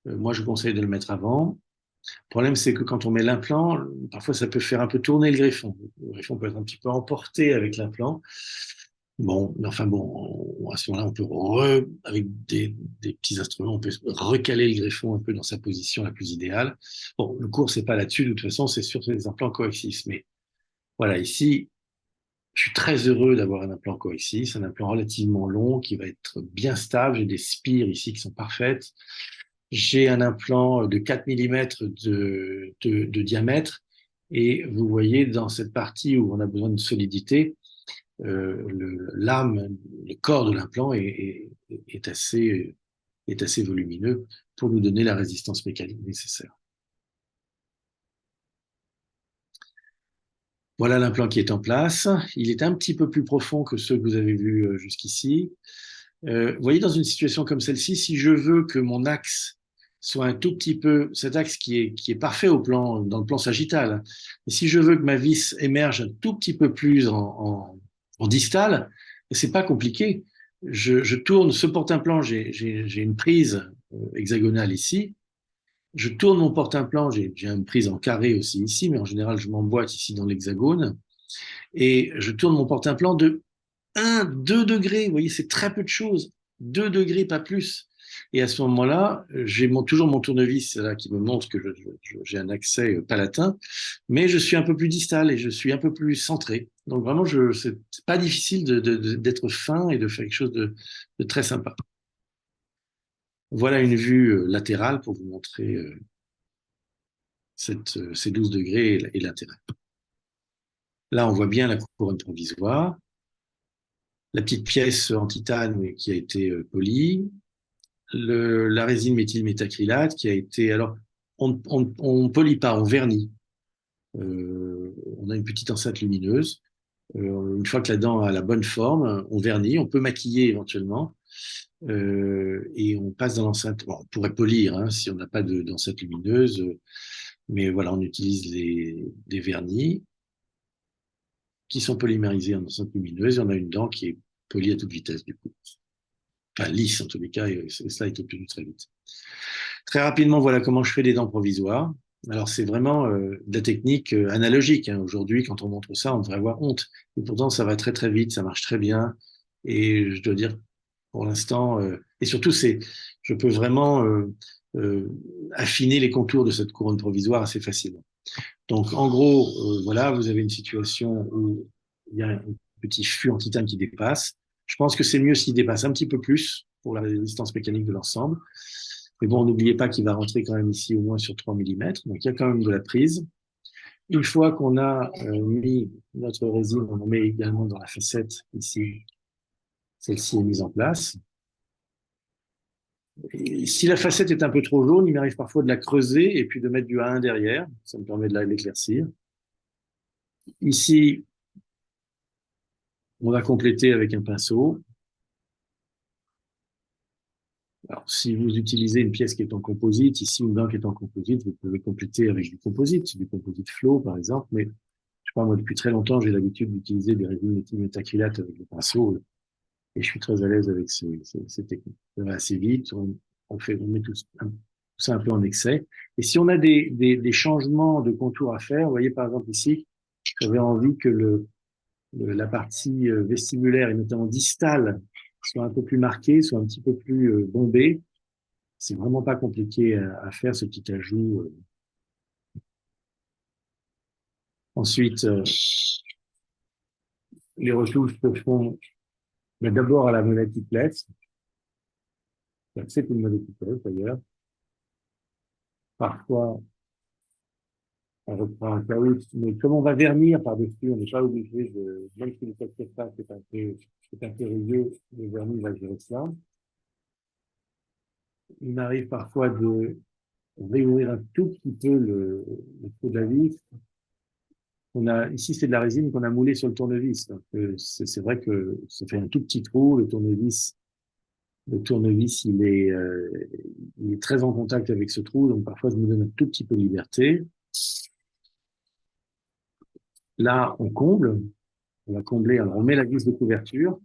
Moi, je vous conseille de le mettre avant. Le problème, c'est que quand on met l'implant, parfois ça peut faire un peu tourner le greffon. Le greffon peut être un petit peu emporté avec l'implant. Bon, mais enfin bon, à ce moment-là, on peut, avec des petits instruments, on peut recaler le greffon un peu dans sa position la plus idéale. Bon, le cours, c'est pas là-dessus, de toute façon, c'est sur les implants coaxies. Mais voilà, ici, je suis très heureux d'avoir un implant coaxies, un implant relativement long qui va être bien stable. J'ai des spires ici qui sont parfaites. J'ai un implant de 4 millimètres de diamètre et vous voyez dans cette partie où on a besoin de solidité, l'âme, le corps de l'implant est assez volumineux pour nous donner la résistance mécanique nécessaire. Voilà l'implant qui est en place. Il est un petit peu plus profond que ceux que vous avez vus jusqu'ici. Vous voyez, dans une situation comme celle-ci, si je veux que mon axe soit un tout petit peu, cet axe qui est parfait dans le plan sagittal, hein, et si je veux que ma vis émerge un tout petit peu plus en distal, c'est pas compliqué. Je tourne ce porte-implant, j'ai une prise hexagonale ici. Je tourne mon porte-implant, j'ai une prise en carré aussi ici, mais en général, je m'emboîte ici dans l'hexagone. Et je tourne mon porte-implant de 2 degrés. Vous voyez, c'est très peu de choses. 2 degrés, pas plus. Et à ce moment-là, j'ai toujours mon tournevis là, qui me montre que j'ai un accès palatin, mais je suis un peu plus distal et je suis un peu plus centré. Donc vraiment, c'est pas difficile d'être fin et de faire quelque chose de très sympa. Voilà une vue latérale pour vous montrer ces 12 degrés et latérale. Là, on voit bien la couronne provisoire, la petite pièce en titane qui a été polie, la résine méthylmétacrylate qui a été. Alors, on polie pas, on vernit. On a une petite enceinte lumineuse. Une fois que la dent a la bonne forme, on vernit, on peut maquiller éventuellement. Et on passe dans l'enceinte. Bon, on pourrait polir hein, si on n'a pas d'enceinte lumineuse, mais voilà, on utilise des vernis qui sont polymérisés en enceinte lumineuse et on a une dent qui est polie à toute vitesse du coup. Enfin, lisse en tous les cas, et cela est obtenu très vite. Très rapidement, voilà comment je fais des dents provisoires. Alors, c'est vraiment de la technique analogique, hein. Aujourd'hui, quand on montre ça, on devrait avoir honte. Et pourtant, ça va très, très vite, ça marche très bien. Et je dois dire, pour l'instant, et surtout, je peux vraiment euh, affiner les contours de cette couronne provisoire assez facilement. Donc, en gros, voilà, vous avez une situation où il y a un petit fût en titane qui dépasse. Je pense que c'est mieux s'il dépasse un petit peu plus pour la résistance mécanique de l'ensemble. Mais bon, n'oubliez pas qu'il va rentrer quand même ici au moins sur 3 millimètres. Donc, il y a quand même de la prise. Une fois qu'on a mis notre résine, on en met également dans la facette ici. Celle-ci est mise en place. Et si la facette est un peu trop jaune, il m'arrive parfois de la creuser et puis de mettre du A1 derrière. Ça me permet de l'éclaircir. Ici, on va compléter avec un pinceau. Alors, si vous utilisez une pièce qui est en composite, ici une dent qui est en composite, vous pouvez compléter avec du composite flow par exemple, mais je sais pas, moi depuis très longtemps, j'ai l'habitude d'utiliser des résines méthacrylates avec le pinceau et je suis très à l'aise avec ces techniques. Ça va assez vite, on met tout ça un peu en excès. Et si on a des changements de contour à faire, vous voyez par exemple ici, j'avais envie que la partie vestibulaire et notamment distale soit un peu plus marquée, soit un petit peu plus bombée. C'est vraiment pas compliqué à faire ce petit ajout. Ensuite, les retouches se font d'abord à la multiplex. C'est une multiplex d'ailleurs. Parfois, on reprend un caoutchouc, mais comme on va vernir par-dessus, on n'est pas obligé de, même si le test surface est un peu rugueux, le vernis va gérer ça. Il m'arrive parfois de réouvrir un tout petit peu le trou de la vis. Ici, c'est de la résine qu'on a moulée sur le tournevis. Donc, c'est vrai que ça fait un tout petit trou. Le tournevis, il est très en contact avec ce trou. Donc, parfois, je me donne un tout petit peu de liberté. Là, on comble. On va combler. Alors, on met la vis de couverture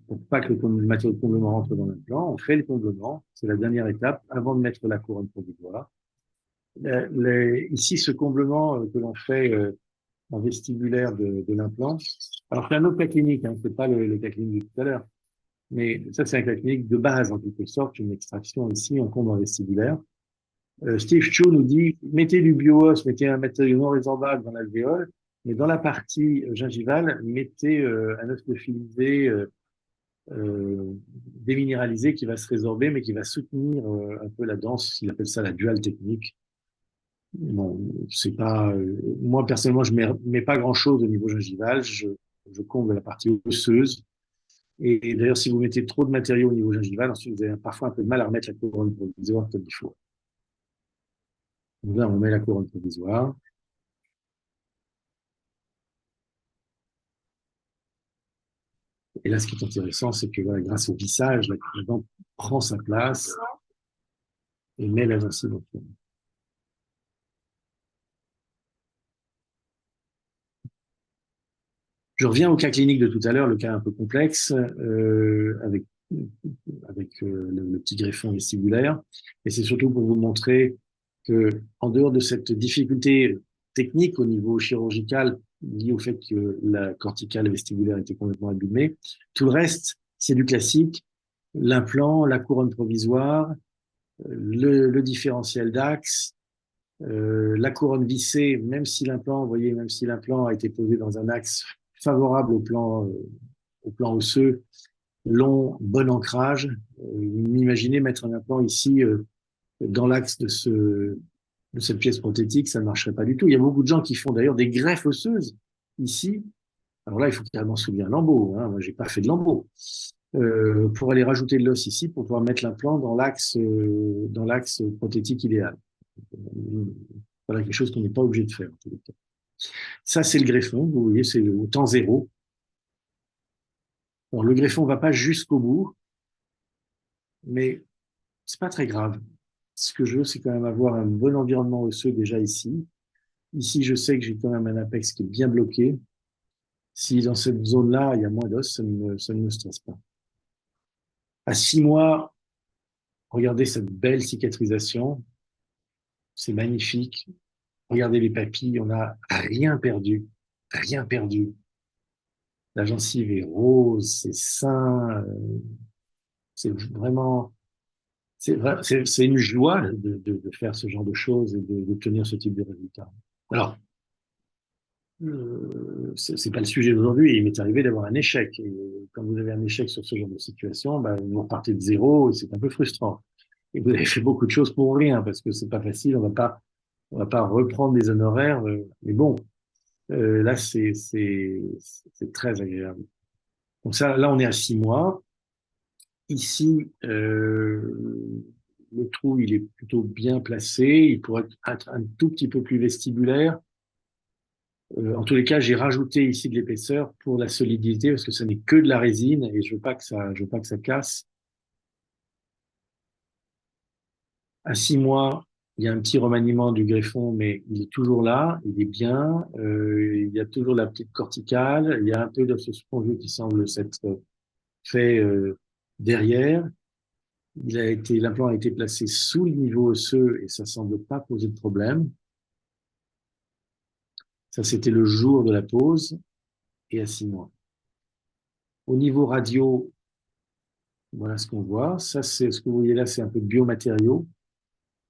pour pas que le matériau de comblement rentre dans l'implant. On fait le comblement. C'est la dernière étape avant de mettre la couronne provisoire. Ici, ce comblement que l'on fait en vestibulaire de l'implant. Alors, c'est un autre cas clinique, hein, c'est pas le cas clinique de tout à l'heure. Mais ça, c'est un cas clinique de base, en quelque sorte, une extraction ici, on comble en vestibulaire. Steve Chu nous dit, mettez du bioos, mettez un matériau non résorbable dans l'alvéole, mais dans la partie gingivale, mettez un os lyophilisé déminéralisé qui va se résorber, mais qui va soutenir un peu la danse, il appelle ça la dual technique. Bon, c'est pas, moi personnellement, je mets pas grand chose au niveau gingival. Je comble la partie osseuse. Et d'ailleurs, si vous mettez trop de matériaux au niveau gingival, ensuite vous avez parfois un peu de mal à remettre la couronne provisoire comme il faut. Donc là, on met la couronne provisoire. Et là, ce qui est intéressant, c'est que voilà, grâce au vissage, la dent prend sa place et met la gencive au fond. Je reviens au cas clinique de tout à l'heure, le cas un peu complexe, avec le petit greffon vestibulaire. Et c'est surtout pour vous montrer que, en dehors de cette difficulté technique au niveau chirurgical liée au fait que la corticale vestibulaire était complètement abîmée, tout le reste, c'est du classique. L'implant, la couronne provisoire, le différentiel d'axe, la couronne vissée, même si l'implant, vous voyez, même si l'implant a été posé dans un axe favorable au plan osseux, long, bon ancrage. Imaginez mettre un implant ici dans l'axe de cette pièce prothétique, ça ne marcherait pas du tout. Il y a beaucoup de gens qui font d'ailleurs des greffes osseuses ici. Alors là, il faut carrément soulever un lambeau. Hein. Moi, j'ai pas fait de lambeau. Pour aller rajouter de l'os ici, pour pouvoir mettre l'implant dans l'axe prothétique idéal. Voilà quelque chose qu'on n'est pas obligé de faire. En tous les cas. Ça, c'est le greffon. Vous voyez, c'est au temps zéro. Alors, le greffon ne va pas jusqu'au bout, mais c'est pas très grave. Ce que je veux, c'est quand même avoir un bon environnement osseux déjà ici. Ici, je sais que j'ai quand même un apex qui est bien bloqué. Si dans cette zone-là, il y a moins d'os, ça ne me stresse pas. À 6 mois, regardez cette belle cicatrisation. C'est magnifique. Regardez les papilles, on n'a rien perdu. Rien perdu. La gencive est rose, c'est sain. C'est vraiment, c'est une joie de faire ce genre de choses et d'obtenir ce type de résultat. Alors, c'est pas le sujet d'aujourd'hui. Il m'est arrivé d'avoir un échec. Et quand vous avez un échec sur ce genre de situation, bah, vous repartez de zéro et c'est un peu frustrant. Et vous avez fait beaucoup de choses pour rien parce que c'est pas facile. On va pas reprendre des honoraires. Mais bon, là, c'est très agréable. Donc ça, là, on est à 6 mois. Ici, le trou, il est plutôt bien placé. Il pourrait être un tout petit peu plus vestibulaire. En tous les cas, j'ai rajouté ici de l'épaisseur pour la solidité parce que ce n'est que de la résine et je veux pas que ça casse. À 6 mois, il y a un petit remaniement du greffon, mais il est toujours là, il est bien. Il y a toujours la petite corticale. Il y a un peu de ce spongieux qui semble s'être fait derrière. L'implant a été placé sous le niveau osseux et ça semble pas poser de problème. Ça, c'était le jour de la pose. et à 6 mois. Au niveau radio, voilà ce qu'on voit. Ça, c'est ce que vous voyez là, c'est un peu de biomatériaux.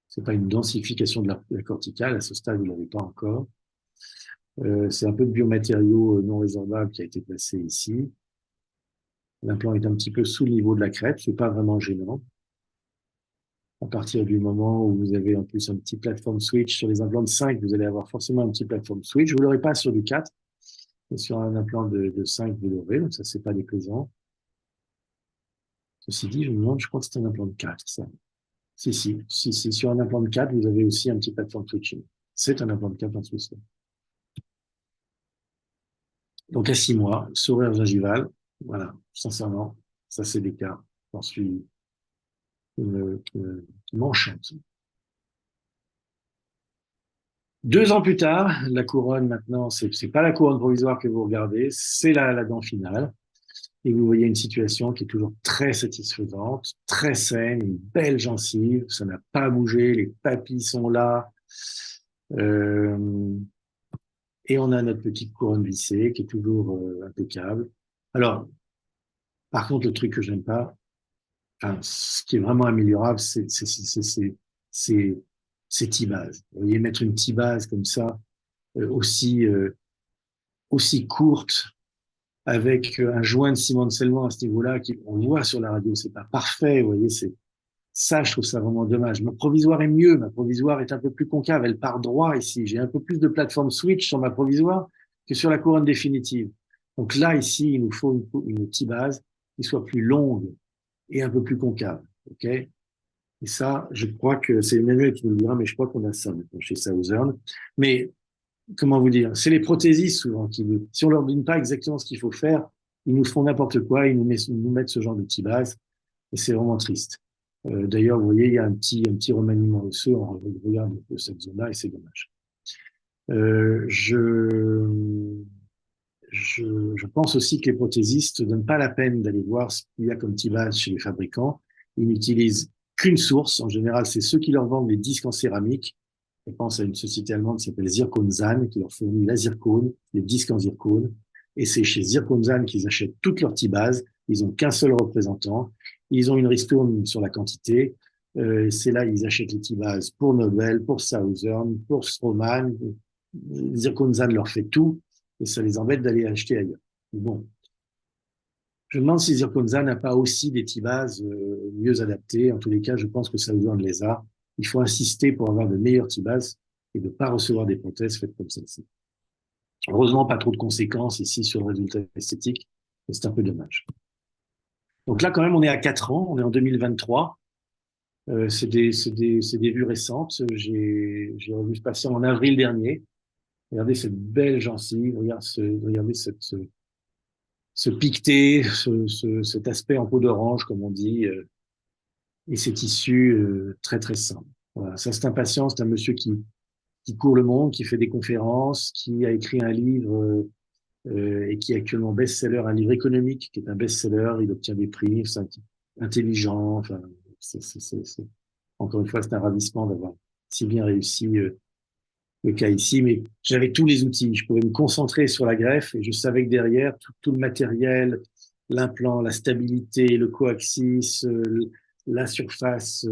C'est pas une densification de la corticale. À ce stade, vous l'avez pas encore. C'est un peu de biomatériaux non résorbables qui a été placé ici. L'implant est un petit peu sous le niveau de la crête. C'est pas vraiment gênant. À partir du moment où vous avez en plus un petit platform switch sur les implants de 5, vous allez avoir forcément un petit platform switch. Vous l'aurez pas sur du 4, mais sur un implant de 5, vous l'aurez. Donc ça, c'est pas déplaisant. Ceci dit, je me demande, je crois que c'est un implant de 4, ça. Si. Sur un implant de 4, vous avez aussi un petit platform switching. C'est un implant de 4 en Suisse. Donc, à 6 mois, sourire gingival. Voilà, sincèrement, ça, c'est des cas. J'en suis, qui m'enchantent. 2 ans plus tard, la couronne, maintenant, c'est pas la couronne provisoire que vous regardez, c'est la dent finale. Et vous voyez une situation qui est toujours très satisfaisante, très saine, une belle gencive, ça n'a pas bougé, les papilles sont là. Euh, et on a notre petite couronne vissée qui est toujours impeccable. Alors, par contre, le truc que j'aime pas, enfin, ce qui est vraiment améliorable, c'est ces T-bases. Vous voyez, mettre une T-base comme ça, aussi courte, avec un joint de ciment de scellement à ce niveau-là, on voit sur la radio, c'est pas parfait, vous voyez, ça, je trouve ça vraiment dommage. Ma provisoire est mieux, ma provisoire est un peu plus concave, elle part droit ici. J'ai un peu plus de plateforme switch sur ma provisoire que sur la couronne définitive. Donc là, ici, il nous faut une T-base qui soit plus longue et un peu plus concave, ok? Et ça, je crois que c'est Emmanuel qui nous le dira, mais je crois qu'on a ça maintenant chez Southern. Mais comment vous dire, c'est les prothésistes souvent si on leur donne pas exactement ce qu'il faut faire, ils nous font n'importe quoi, nous mettent ce genre de petite base, et c'est vraiment triste. D'ailleurs, vous voyez, il y a un petit remaniement osseux, on regarde de cette zone-là, et c'est dommage. Euh, je, je pense aussi que les prothésistes ne donnent pas la peine d'aller voir ce qu'il y a comme petit base chez les fabricants. Ils n'utilisent qu'une source. En général, c'est ceux qui leur vendent les disques en céramique. Je pense à une société allemande qui s'appelle Zirkonzahn, qui leur fournit la zircone, les disques en zircone. Et c'est chez Zirkonzahn qu'ils achètent toutes leurs petits bases. Ils ont qu'un seul représentant. Ils ont une ristourne sur la quantité. C'est là ils achètent les petits bases pour Nobel, pour Southern, pour Straumann. Zirkonzahn leur fait tout et ça les embête d'aller acheter ailleurs. Bon, je me demande si Zirkonzahn n'a pas aussi des T-bases mieux adaptés. En tous les cas, je pense que Southern les a. Il faut insister pour avoir de meilleures T-bases et de ne pas recevoir des prothèses faites comme celle-ci. Heureusement, pas trop de conséquences ici sur le résultat esthétique, mais c'est un peu dommage. Donc là, quand même, on est à 4 ans, on est en 2023. C'est des vues récentes. J'ai revu ce patient en avril dernier. Regardez cette belle gencive, regardez ce piqueté, cet aspect en peau d'orange, comme on dit, et ces tissus très très sains. Voilà. Ça, c'est un patient, c'est un monsieur qui court le monde, qui fait des conférences, qui a écrit un livre et qui est actuellement best-seller, un livre économique qui est un best-seller. Il obtient des prix, c'est intelligent. Enfin, encore une fois, c'est un ravissement d'avoir si bien réussi le cas ici, mais j'avais tous les outils. Je pouvais me concentrer sur la greffe et je savais que derrière, tout le matériel, l'implant, la stabilité, le coaxis, la surface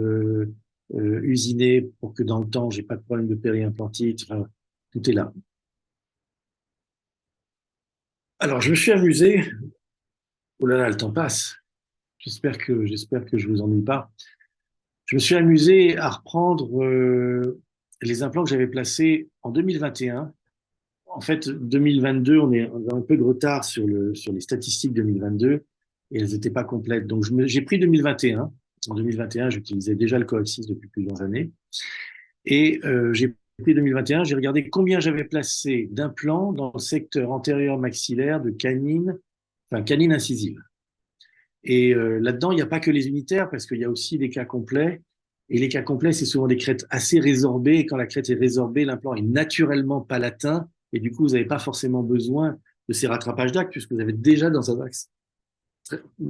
usinée pour que dans le temps, j'ai pas de problème de périimplantite. Enfin, tout est là. Alors, je me suis amusé. Oh là là, le temps passe. J'espère que je vous ennuie pas. Je me suis amusé à reprendre les implants que j'avais placés en 2021. En fait, 2022, on a un peu de retard sur les statistiques 2022 et elles n'étaient pas complètes. Donc, j'ai pris 2021. En 2021, j'utilisais déjà le coaxis depuis plusieurs années. Et j'ai pris 2021, j'ai regardé combien j'avais placé d'implants dans le secteur antérieur maxillaire de canine, enfin canine incisive. Et là-dedans, il n'y a pas que les unitaires, parce qu'il y a aussi des cas complets. Et les cas complets, c'est souvent des crêtes assez résorbées. Et quand la crête est résorbée, l'implant est naturellement palatin. Et du coup, vous n'avez pas forcément besoin de ces rattrapages d'actes, puisque vous avez déjà dans un axe.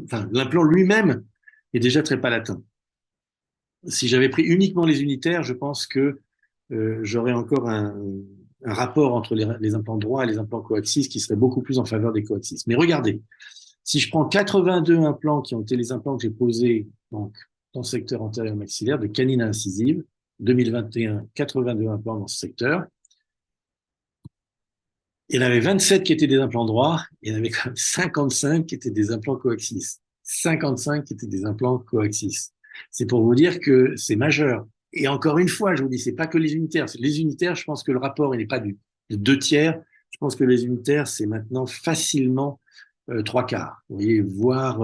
Enfin, l'implant lui-même est déjà très palatin. Si j'avais pris uniquement les unitaires, je pense que j'aurais encore un rapport entre les implants droits et les implants coaxies qui serait beaucoup plus en faveur des coaxies. Mais regardez, si je prends 82 implants qui ont été les implants que j'ai posés donc, dans le secteur antérieur maxillaire de canine incisive, 2021, 82 implants dans ce secteur. Il y en avait 27 qui étaient des implants droits, il y en avait quand même 55 qui étaient des implants coaxies. 55 qui étaient des implants coaxies. C'est pour vous dire que c'est majeur. Et encore une fois, je vous dis, c'est pas que les unitaires. Les unitaires, je pense que le rapport, il n'est pas de 2 tiers. Je pense que les unitaires, c'est maintenant facilement 3 quarts. Vous voyez, voire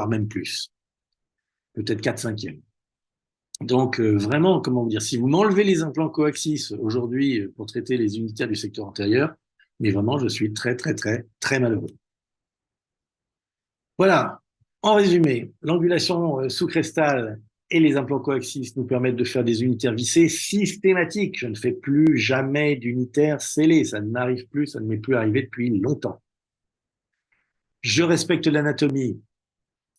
même plus. Peut-être 4/5. Donc, vraiment, comment vous dire, si vous m'enlevez les implants coaxies aujourd'hui pour traiter les unitaires du secteur antérieur, mais vraiment, je suis très, très, très, très malheureux. Voilà. En résumé, l'angulation sous-crestale et les implants coaxies nous permettent de faire des unitaires vissés systématiques. Je ne fais plus jamais d'unitaires scellés. Ça ne m'arrive plus, ça ne m'est plus arrivé depuis longtemps. Je respecte l'anatomie.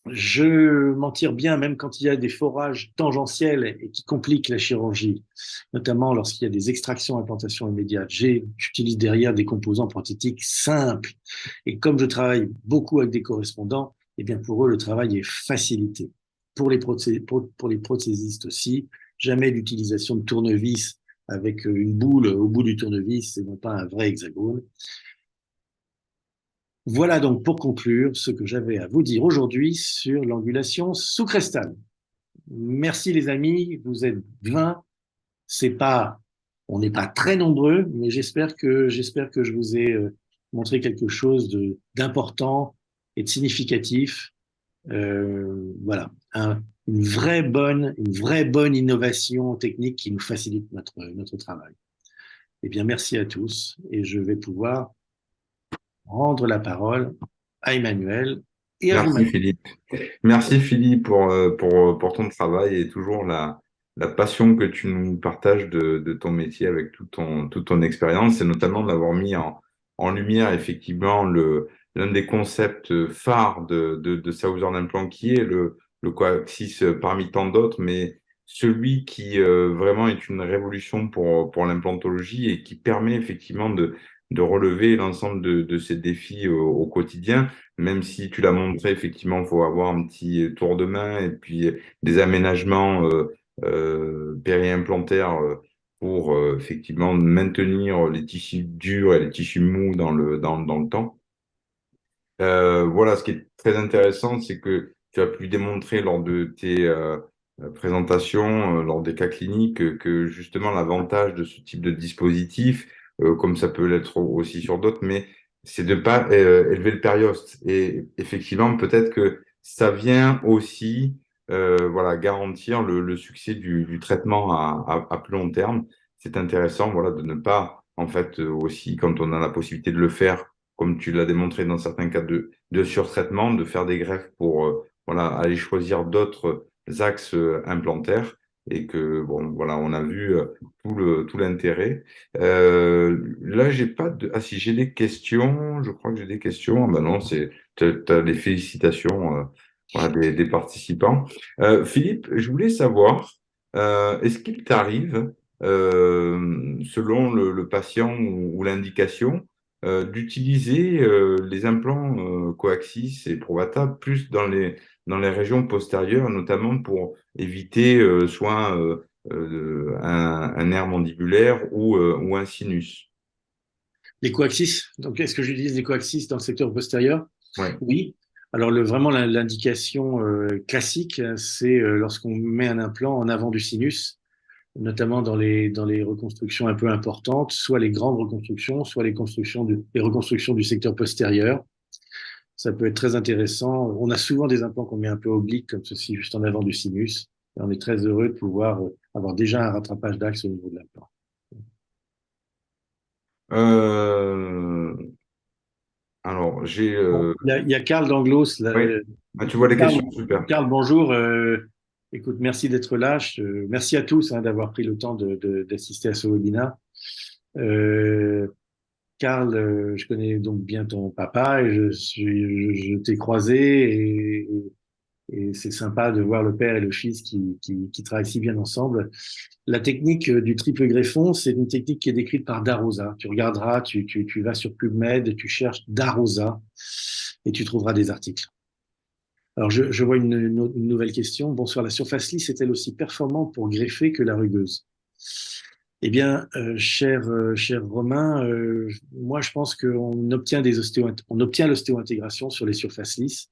Je m'en tire bien, même quand il y a des forages tangentiels et qui compliquent la chirurgie, notamment lorsqu'il y a des extractions, implantations immédiates. J'utilise derrière des composants prothétiques simples. Et comme je travaille beaucoup avec des correspondants, eh bien pour eux, le travail est facilité. Pour les prothésistes aussi, jamais l'utilisation de tournevis avec une boule au bout du tournevis et non pas un vrai hexagone. Voilà donc pour conclure ce que j'avais à vous dire aujourd'hui sur l'angulation sous-crestale. Merci les amis, vous êtes 20. C'est pas, on n'est pas très nombreux, mais j'espère que je vous ai montré quelque chose d'important et de significatif. Voilà, une vraie bonne innovation technique qui nous facilite notre travail. Eh bien, merci à tous et je vais pouvoir rendre la parole à Emmanuel et à Merci vous-même. Philippe. Merci Philippe pour ton travail et toujours la passion que tu nous partages de ton métier avec toute ton expérience et notamment d'avoir mis en lumière effectivement l'un des concepts phares de Southern Implant qui est le coaxis parmi tant d'autres, mais celui qui vraiment est une révolution pour l'implantologie et qui permet effectivement de relever l'ensemble de ces défis au quotidien même si tu l'as montré, effectivement, il faut avoir un petit tour de main et puis des aménagements périimplantaires pour effectivement maintenir les tissus durs et les tissus mous dans le temps. Voilà, ce qui est très intéressant, c'est que tu as pu démontrer lors de tes présentations, lors des cas cliniques, que justement l'avantage de ce type de dispositif, comme ça peut l'être aussi sur d'autres, mais c'est de ne pas élever le périoste. Et effectivement, peut-être que ça vient aussi voilà, garantir le succès du traitement à plus long terme. C'est intéressant voilà, de ne pas, en fait, aussi, quand on a la possibilité de le faire, comme tu l'as démontré dans certains cas de surtraitement, de faire des greffes pour voilà, aller choisir d'autres axes implantaires et que, bon, voilà, on a vu tout l'intérêt. Là, j'ai pas de... Ah si, j'ai des questions, je crois que j'ai des questions. Ah ben non, t'as les félicitations voilà, des participants. Philippe, je voulais savoir, est-ce qu'il t'arrive, selon le patient ou l'indication, d'utiliser les implants coaxis et Provata plus dans les régions postérieures, notamment pour éviter soit un nerf mandibulaire ou un sinus. Les coaxis, donc est-ce que j'utilise les coaxis dans le secteur postérieur? Ouais. Oui. Alors vraiment l'indication classique, c'est lorsqu'on met un implant en avant du sinus, notamment dans les reconstructions un peu importantes, soit les grandes reconstructions, soit les reconstructions du secteur postérieur. Ça peut être très intéressant. On a souvent des implants qu'on met un peu obliques, comme ceci, juste en avant du sinus. Et on est très heureux de pouvoir avoir déjà un rattrapage d'axe au niveau de l'implant. Euh, alors, j'ai... Bon, il y a Karl Danglos. Là, ouais. Ah, tu vois les Karl, questions, super. Karl, bonjour. Écoute, merci d'être là. Merci à tous d'avoir pris le temps d'assister à ce webinaire. Karl, je connais donc bien ton papa et je t'ai croisé et c'est sympa de voir le père et le fils qui travaillent si bien ensemble. La technique du triple greffon, c'est une technique qui est décrite par Darosa. Tu regarderas, tu vas sur PubMed, tu cherches Darosa et tu trouveras des articles. Alors, je vois une nouvelle question. Bonsoir, la surface lisse est-elle aussi performante pour greffer que la rugueuse? Eh bien, cher Romain, moi je pense qu'on obtient on obtient l'ostéo-intégration sur les surfaces lisses.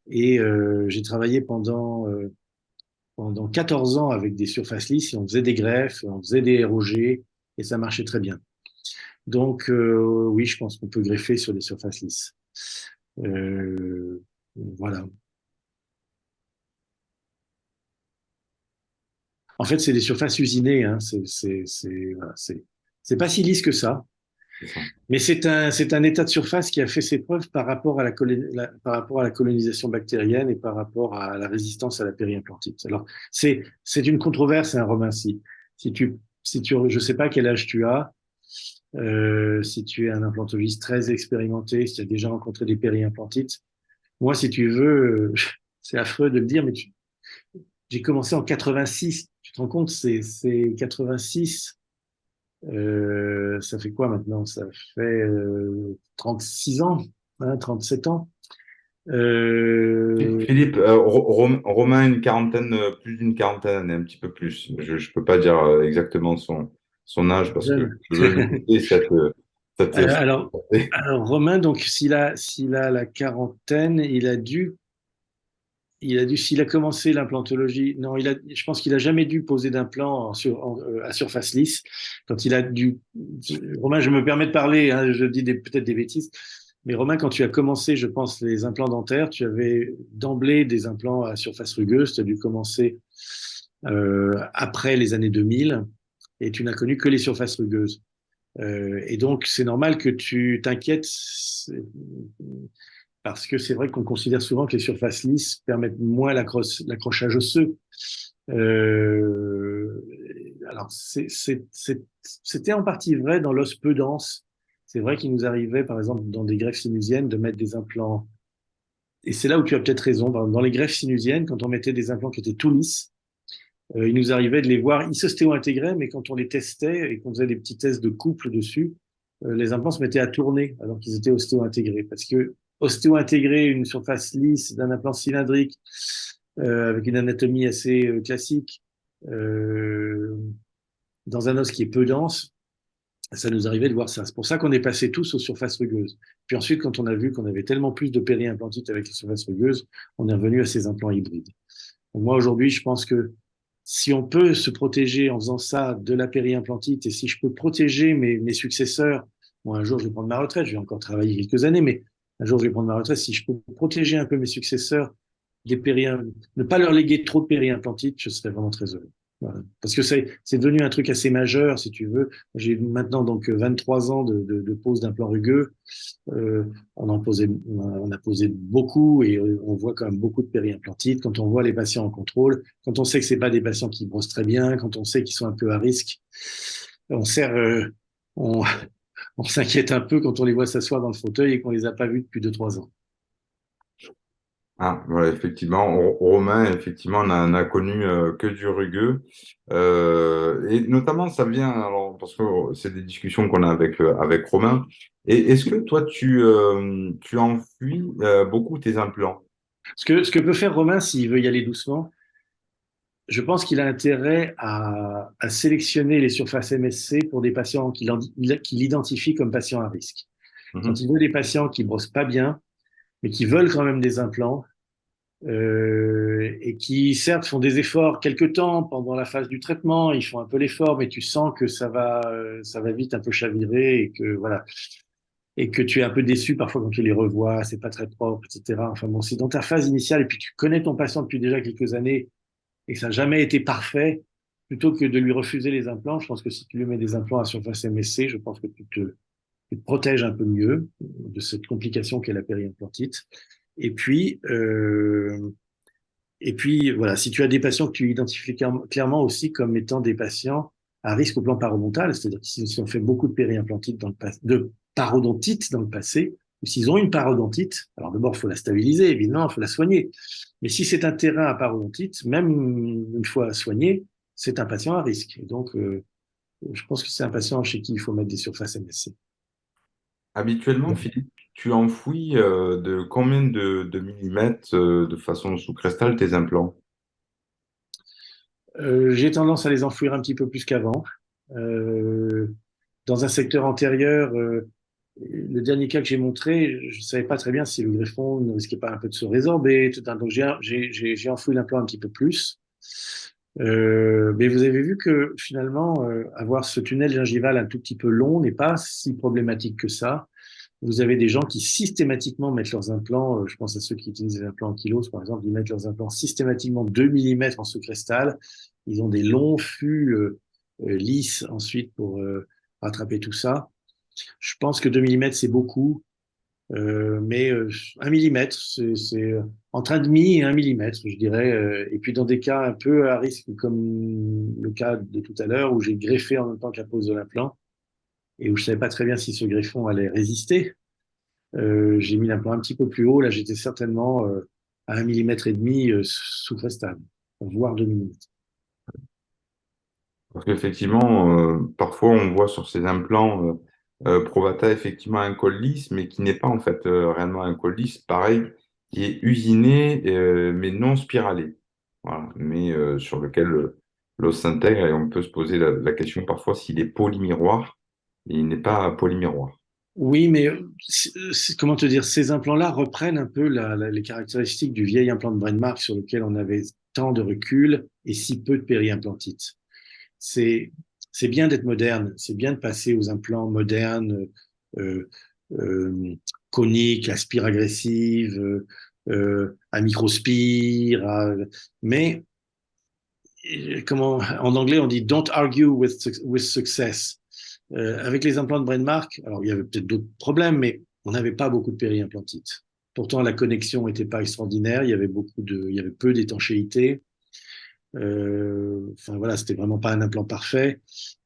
Et j'ai travaillé pendant 14 ans avec des surfaces lisses et on faisait des greffes, on faisait des ROG et ça marchait très bien. Donc oui, je pense qu'on peut greffer sur les surfaces lisses. Euh, voilà. En fait, c'est des surfaces usinées. Hein. Voilà, c'est pas si lisse que ça. C'est ça. Mais c'est un état de surface qui a fait ses preuves par rapport à par rapport à la colonisation bactérienne et par rapport à la résistance à la périimplantite. Alors, c'est une controverse, un Romain, si tu, je sais pas quel âge tu as, si tu es un implantologiste très expérimenté, si tu as déjà rencontré des périimplantites. Moi, si tu veux, c'est affreux de le dire, mais j'ai commencé en 86. Tu te rends compte, c'est 86. Ça fait quoi maintenant? Ça fait 36 ans, hein, 37 ans. Euh, Philippe, Romain, une quarantaine, plus d'une quarantaine, un petit peu plus. Je ne peux pas dire exactement son âge parce que jeune. je veux éviter cette Alors, alors, Romain, donc s'il a la quarantaine, s'il a commencé l'implantologie, non, je pense qu'il a jamais dû poser d'implant à surface lisse. Quand il a dû, Romain, je me permets de parler, hein, je dis peut-être des bêtises, mais Romain, quand tu as commencé, je pense, les implants dentaires, tu avais d'emblée des implants à surface rugueuse, tu as dû commencer après les années 2000 et tu n'as connu que les surfaces rugueuses. Et donc, c'est normal que tu t'inquiètes parce que c'est vrai qu'on considère souvent que les surfaces lisses permettent moins l'accrochage osseux. Euh, alors, c'était en partie vrai dans l'os peu dense. C'est vrai qu'il nous arrivait, par exemple, dans des greffes sinusiennes, de mettre des implants. Et c'est là où tu as peut-être raison. Dans les greffes sinusiennes, quand on mettait des implants qui étaient tout lisses, il nous arrivait de les voir, ils s'ostéo-intégraient, mais quand on les testait et qu'on faisait des petits tests de couple dessus, les implants se mettaient à tourner alors qu'ils étaient ostéo-intégrés. Parce que ostéo-intégrer une surface lisse d'un implant cylindrique avec une anatomie assez classique euh, dans un os qui est peu dense, ça nous arrivait de voir ça. C'est pour ça qu'on est passé tous aux surfaces rugueuses. Puis ensuite, quand on a vu qu'on avait tellement plus de périimplantite avec les surfaces rugueuses, on est revenu à ces implants hybrides. Donc moi, aujourd'hui, je pense que si on peut se protéger en faisant ça de la périimplantite et si je peux protéger mes successeurs, bon, un jour je vais prendre ma retraite, je vais encore travailler quelques années, mais un jour je vais prendre ma retraite, si je peux protéger un peu mes successeurs des ne pas leur léguer trop de périimplantite, je serais vraiment très heureux. Voilà. Parce que c'est devenu un truc assez majeur, si tu veux. J'ai maintenant donc 23 ans de pose d'implants rugueux. Euh, on a posé beaucoup et on voit quand même beaucoup de périimplantite. Quand on voit les patients en contrôle, quand on sait que c'est pas des patients qui brossent très bien, quand on sait qu'ils sont un peu à risque, on sert, on, on s'inquiète un peu quand on les voit s'asseoir dans le fauteuil et qu'on les a pas vus depuis 2, 3 ans. Ah, voilà, effectivement, Romain, effectivement, n'a connu que du rugueux. Et notamment, ça vient, alors, parce que c'est des discussions qu'on a avec Romain. Et est-ce que toi, tu enfuis beaucoup tes implants? Ce que peut faire Romain s'il veut y aller doucement, je pense qu'il a intérêt à sélectionner les surfaces MSC pour des patients qu'il identifie comme patients à risque. Quand Mhm. il veut des patients qui brossent pas bien, mais qui veulent quand même des implants, et qui certes font des efforts quelque temps pendant la phase du traitement, ils font un peu l'effort, mais tu sens que ça va vite un peu chavirer et que voilà, et que tu es un peu déçu parfois quand tu les revois, c'est pas très propre, etc. Enfin bon, c'est dans ta phase initiale et puis tu connais ton patient depuis déjà quelques années et que ça n'a jamais été parfait. Plutôt que de lui refuser les implants, je pense que si tu lui mets des implants à surface MSC, je pense que tu te protèges un peu mieux de cette complication qu'est la périimplantite. Et puis, euh, et puis, voilà, si tu as des patients que tu identifies clairement aussi comme étant des patients à risque au plan parodontal, c'est-à-dire qu'ils ont fait beaucoup de périodontite dans le passé, de parodontites dans le passé, ou s'ils ont une parodontite, alors d'abord, il faut la stabiliser, évidemment, il faut la soigner. Mais si c'est un terrain à parodontite, même une fois soigné, c'est un patient à risque. Et donc, je pense que c'est un patient chez qui il faut mettre des surfaces MSC. Habituellement, Philippe, tu enfouis de combien de millimètres de façon sous-crestale tes implants? J'ai tendance à les enfouir un petit peu plus qu'avant. Euh, dans un secteur antérieur, le dernier cas que j'ai montré, je ne savais pas très bien si le greffon ne risquait pas un peu de se résorber. Donc j'ai enfoui l'implant un petit peu plus. Mais vous avez vu que finalement, avoir ce tunnel gingival un tout petit peu long n'est pas si problématique que ça. Vous avez des gens qui systématiquement mettent leurs implants, je pense à ceux qui utilisent des implants en kilos par exemple, ils mettent leurs implants systématiquement 2 millimètres en sous-crestal. Ils ont des longs fûts lisses ensuite pour rattraper tout ça. Je pense que 2 millimètres c'est beaucoup, mais 1 millimètre, c'est entre un demi et 1 millimètre, je dirais. Et puis dans des cas un peu à risque, comme le cas de tout à l'heure, où j'ai greffé en même temps que la pose de l'implant, et où je savais pas très bien si ce greffon allait résister, j'ai mis l'implant un petit peu plus haut. Là, j'étais certainement à 1 millimètre et demi sous crestal, voire 2 millimètres. Parce qu'effectivement, parfois on voit sur ces implants Provata effectivement un col lisse, mais qui n'est pas en fait réellement un col lisse, pareil, qui est usiné mais non spiralé. Voilà. Mais sur lequel l'os s'intègre et on peut se poser la question parfois s'il est polymiroir. Et il n'est pas polymiroir. Oui, mais comment te dire, ces implants-là reprennent un peu les caractéristiques du vieil implant de Brenmark sur lequel on avait tant de recul et si peu de périimplantite. C'est c'est bien d'être moderne, c'est bien de passer aux implants modernes, euh, euh, coniques, à spire agressive, à microspire, mais comment, en anglais on dit don't argue with success. Avec les implants de Brenmark, alors il y avait peut-être d'autres problèmes, mais on n'avait pas beaucoup de périimplantite. Pourtant, la connexion n'était pas extraordinaire, il y avait peu d'étanchéité. Enfin voilà, c'était vraiment pas un implant parfait,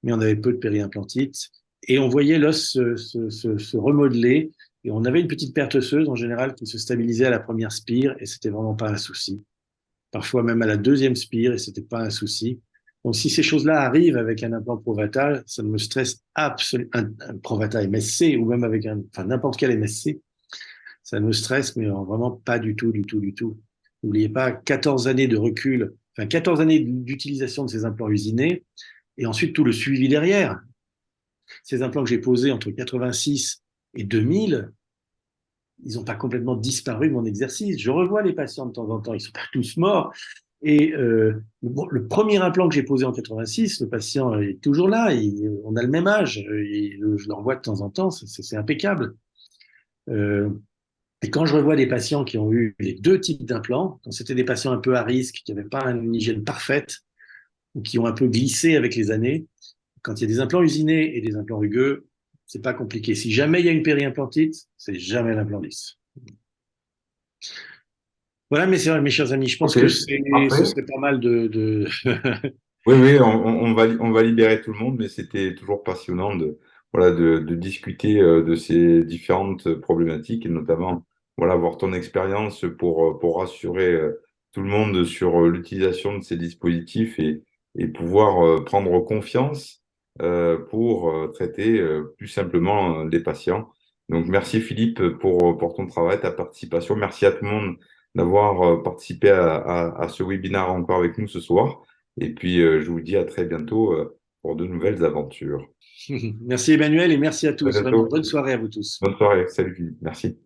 mais on avait peu de périimplantite. Et on voyait l'os se remodeler, et on avait une petite perte osseuse en général qui se stabilisait à la première spire, et c'était vraiment pas un souci. Parfois même à la deuxième spire, et c'était pas un souci. Donc si ces choses-là arrivent avec un implant Provata, ça ne me stresse absolument, un Provata MSC, ou même avec enfin n'importe quel MSC, ça me stresse, mais vraiment pas du tout, du tout, du tout. N'oubliez pas 14 années de recul, enfin 14 années d'utilisation de ces implants usinés, et ensuite tout le suivi derrière. Ces implants que j'ai posés entre 86 et 2000, ils n'ont pas complètement disparu de mon exercice. Je revois les patients de temps en temps, ils sont pas tous morts. Et le premier implant que j'ai posé en 86, le patient est toujours là, on a le même âge, je le revois de temps en temps, c'est impeccable. Euh, Et quand je revois des patients qui ont eu les deux types d'implants, quand c'était des patients un peu à risque, qui n'avaient pas une hygiène parfaite, ou qui ont un peu glissé avec les années, quand il y a des implants usinés et des implants rugueux, c'est pas compliqué. Si jamais il y a une périimplantite, c'est jamais l'implant lisse. Voilà, mes chers amis, je pense Ok, que ce parfait. serait pas mal Oui, oui, on va libérer tout le monde, mais c'était toujours passionnant voilà, de discuter de ces différentes problématiques et notamment voilà, voir ton expérience pour rassurer tout le monde sur l'utilisation de ces dispositifs et pouvoir prendre confiance pour traiter plus simplement les patients. Donc, merci Philippe pour ton travail, ta participation. Merci à tout le monde d'avoir participé à ce webinaire encore avec nous ce soir. Et puis, je vous dis à très bientôt pour de nouvelles aventures. Merci Emmanuel et merci à À tous. Vraiment, bientôt. bonne soirée à vous tous. Bonne soirée. Salut, Philippe. Merci.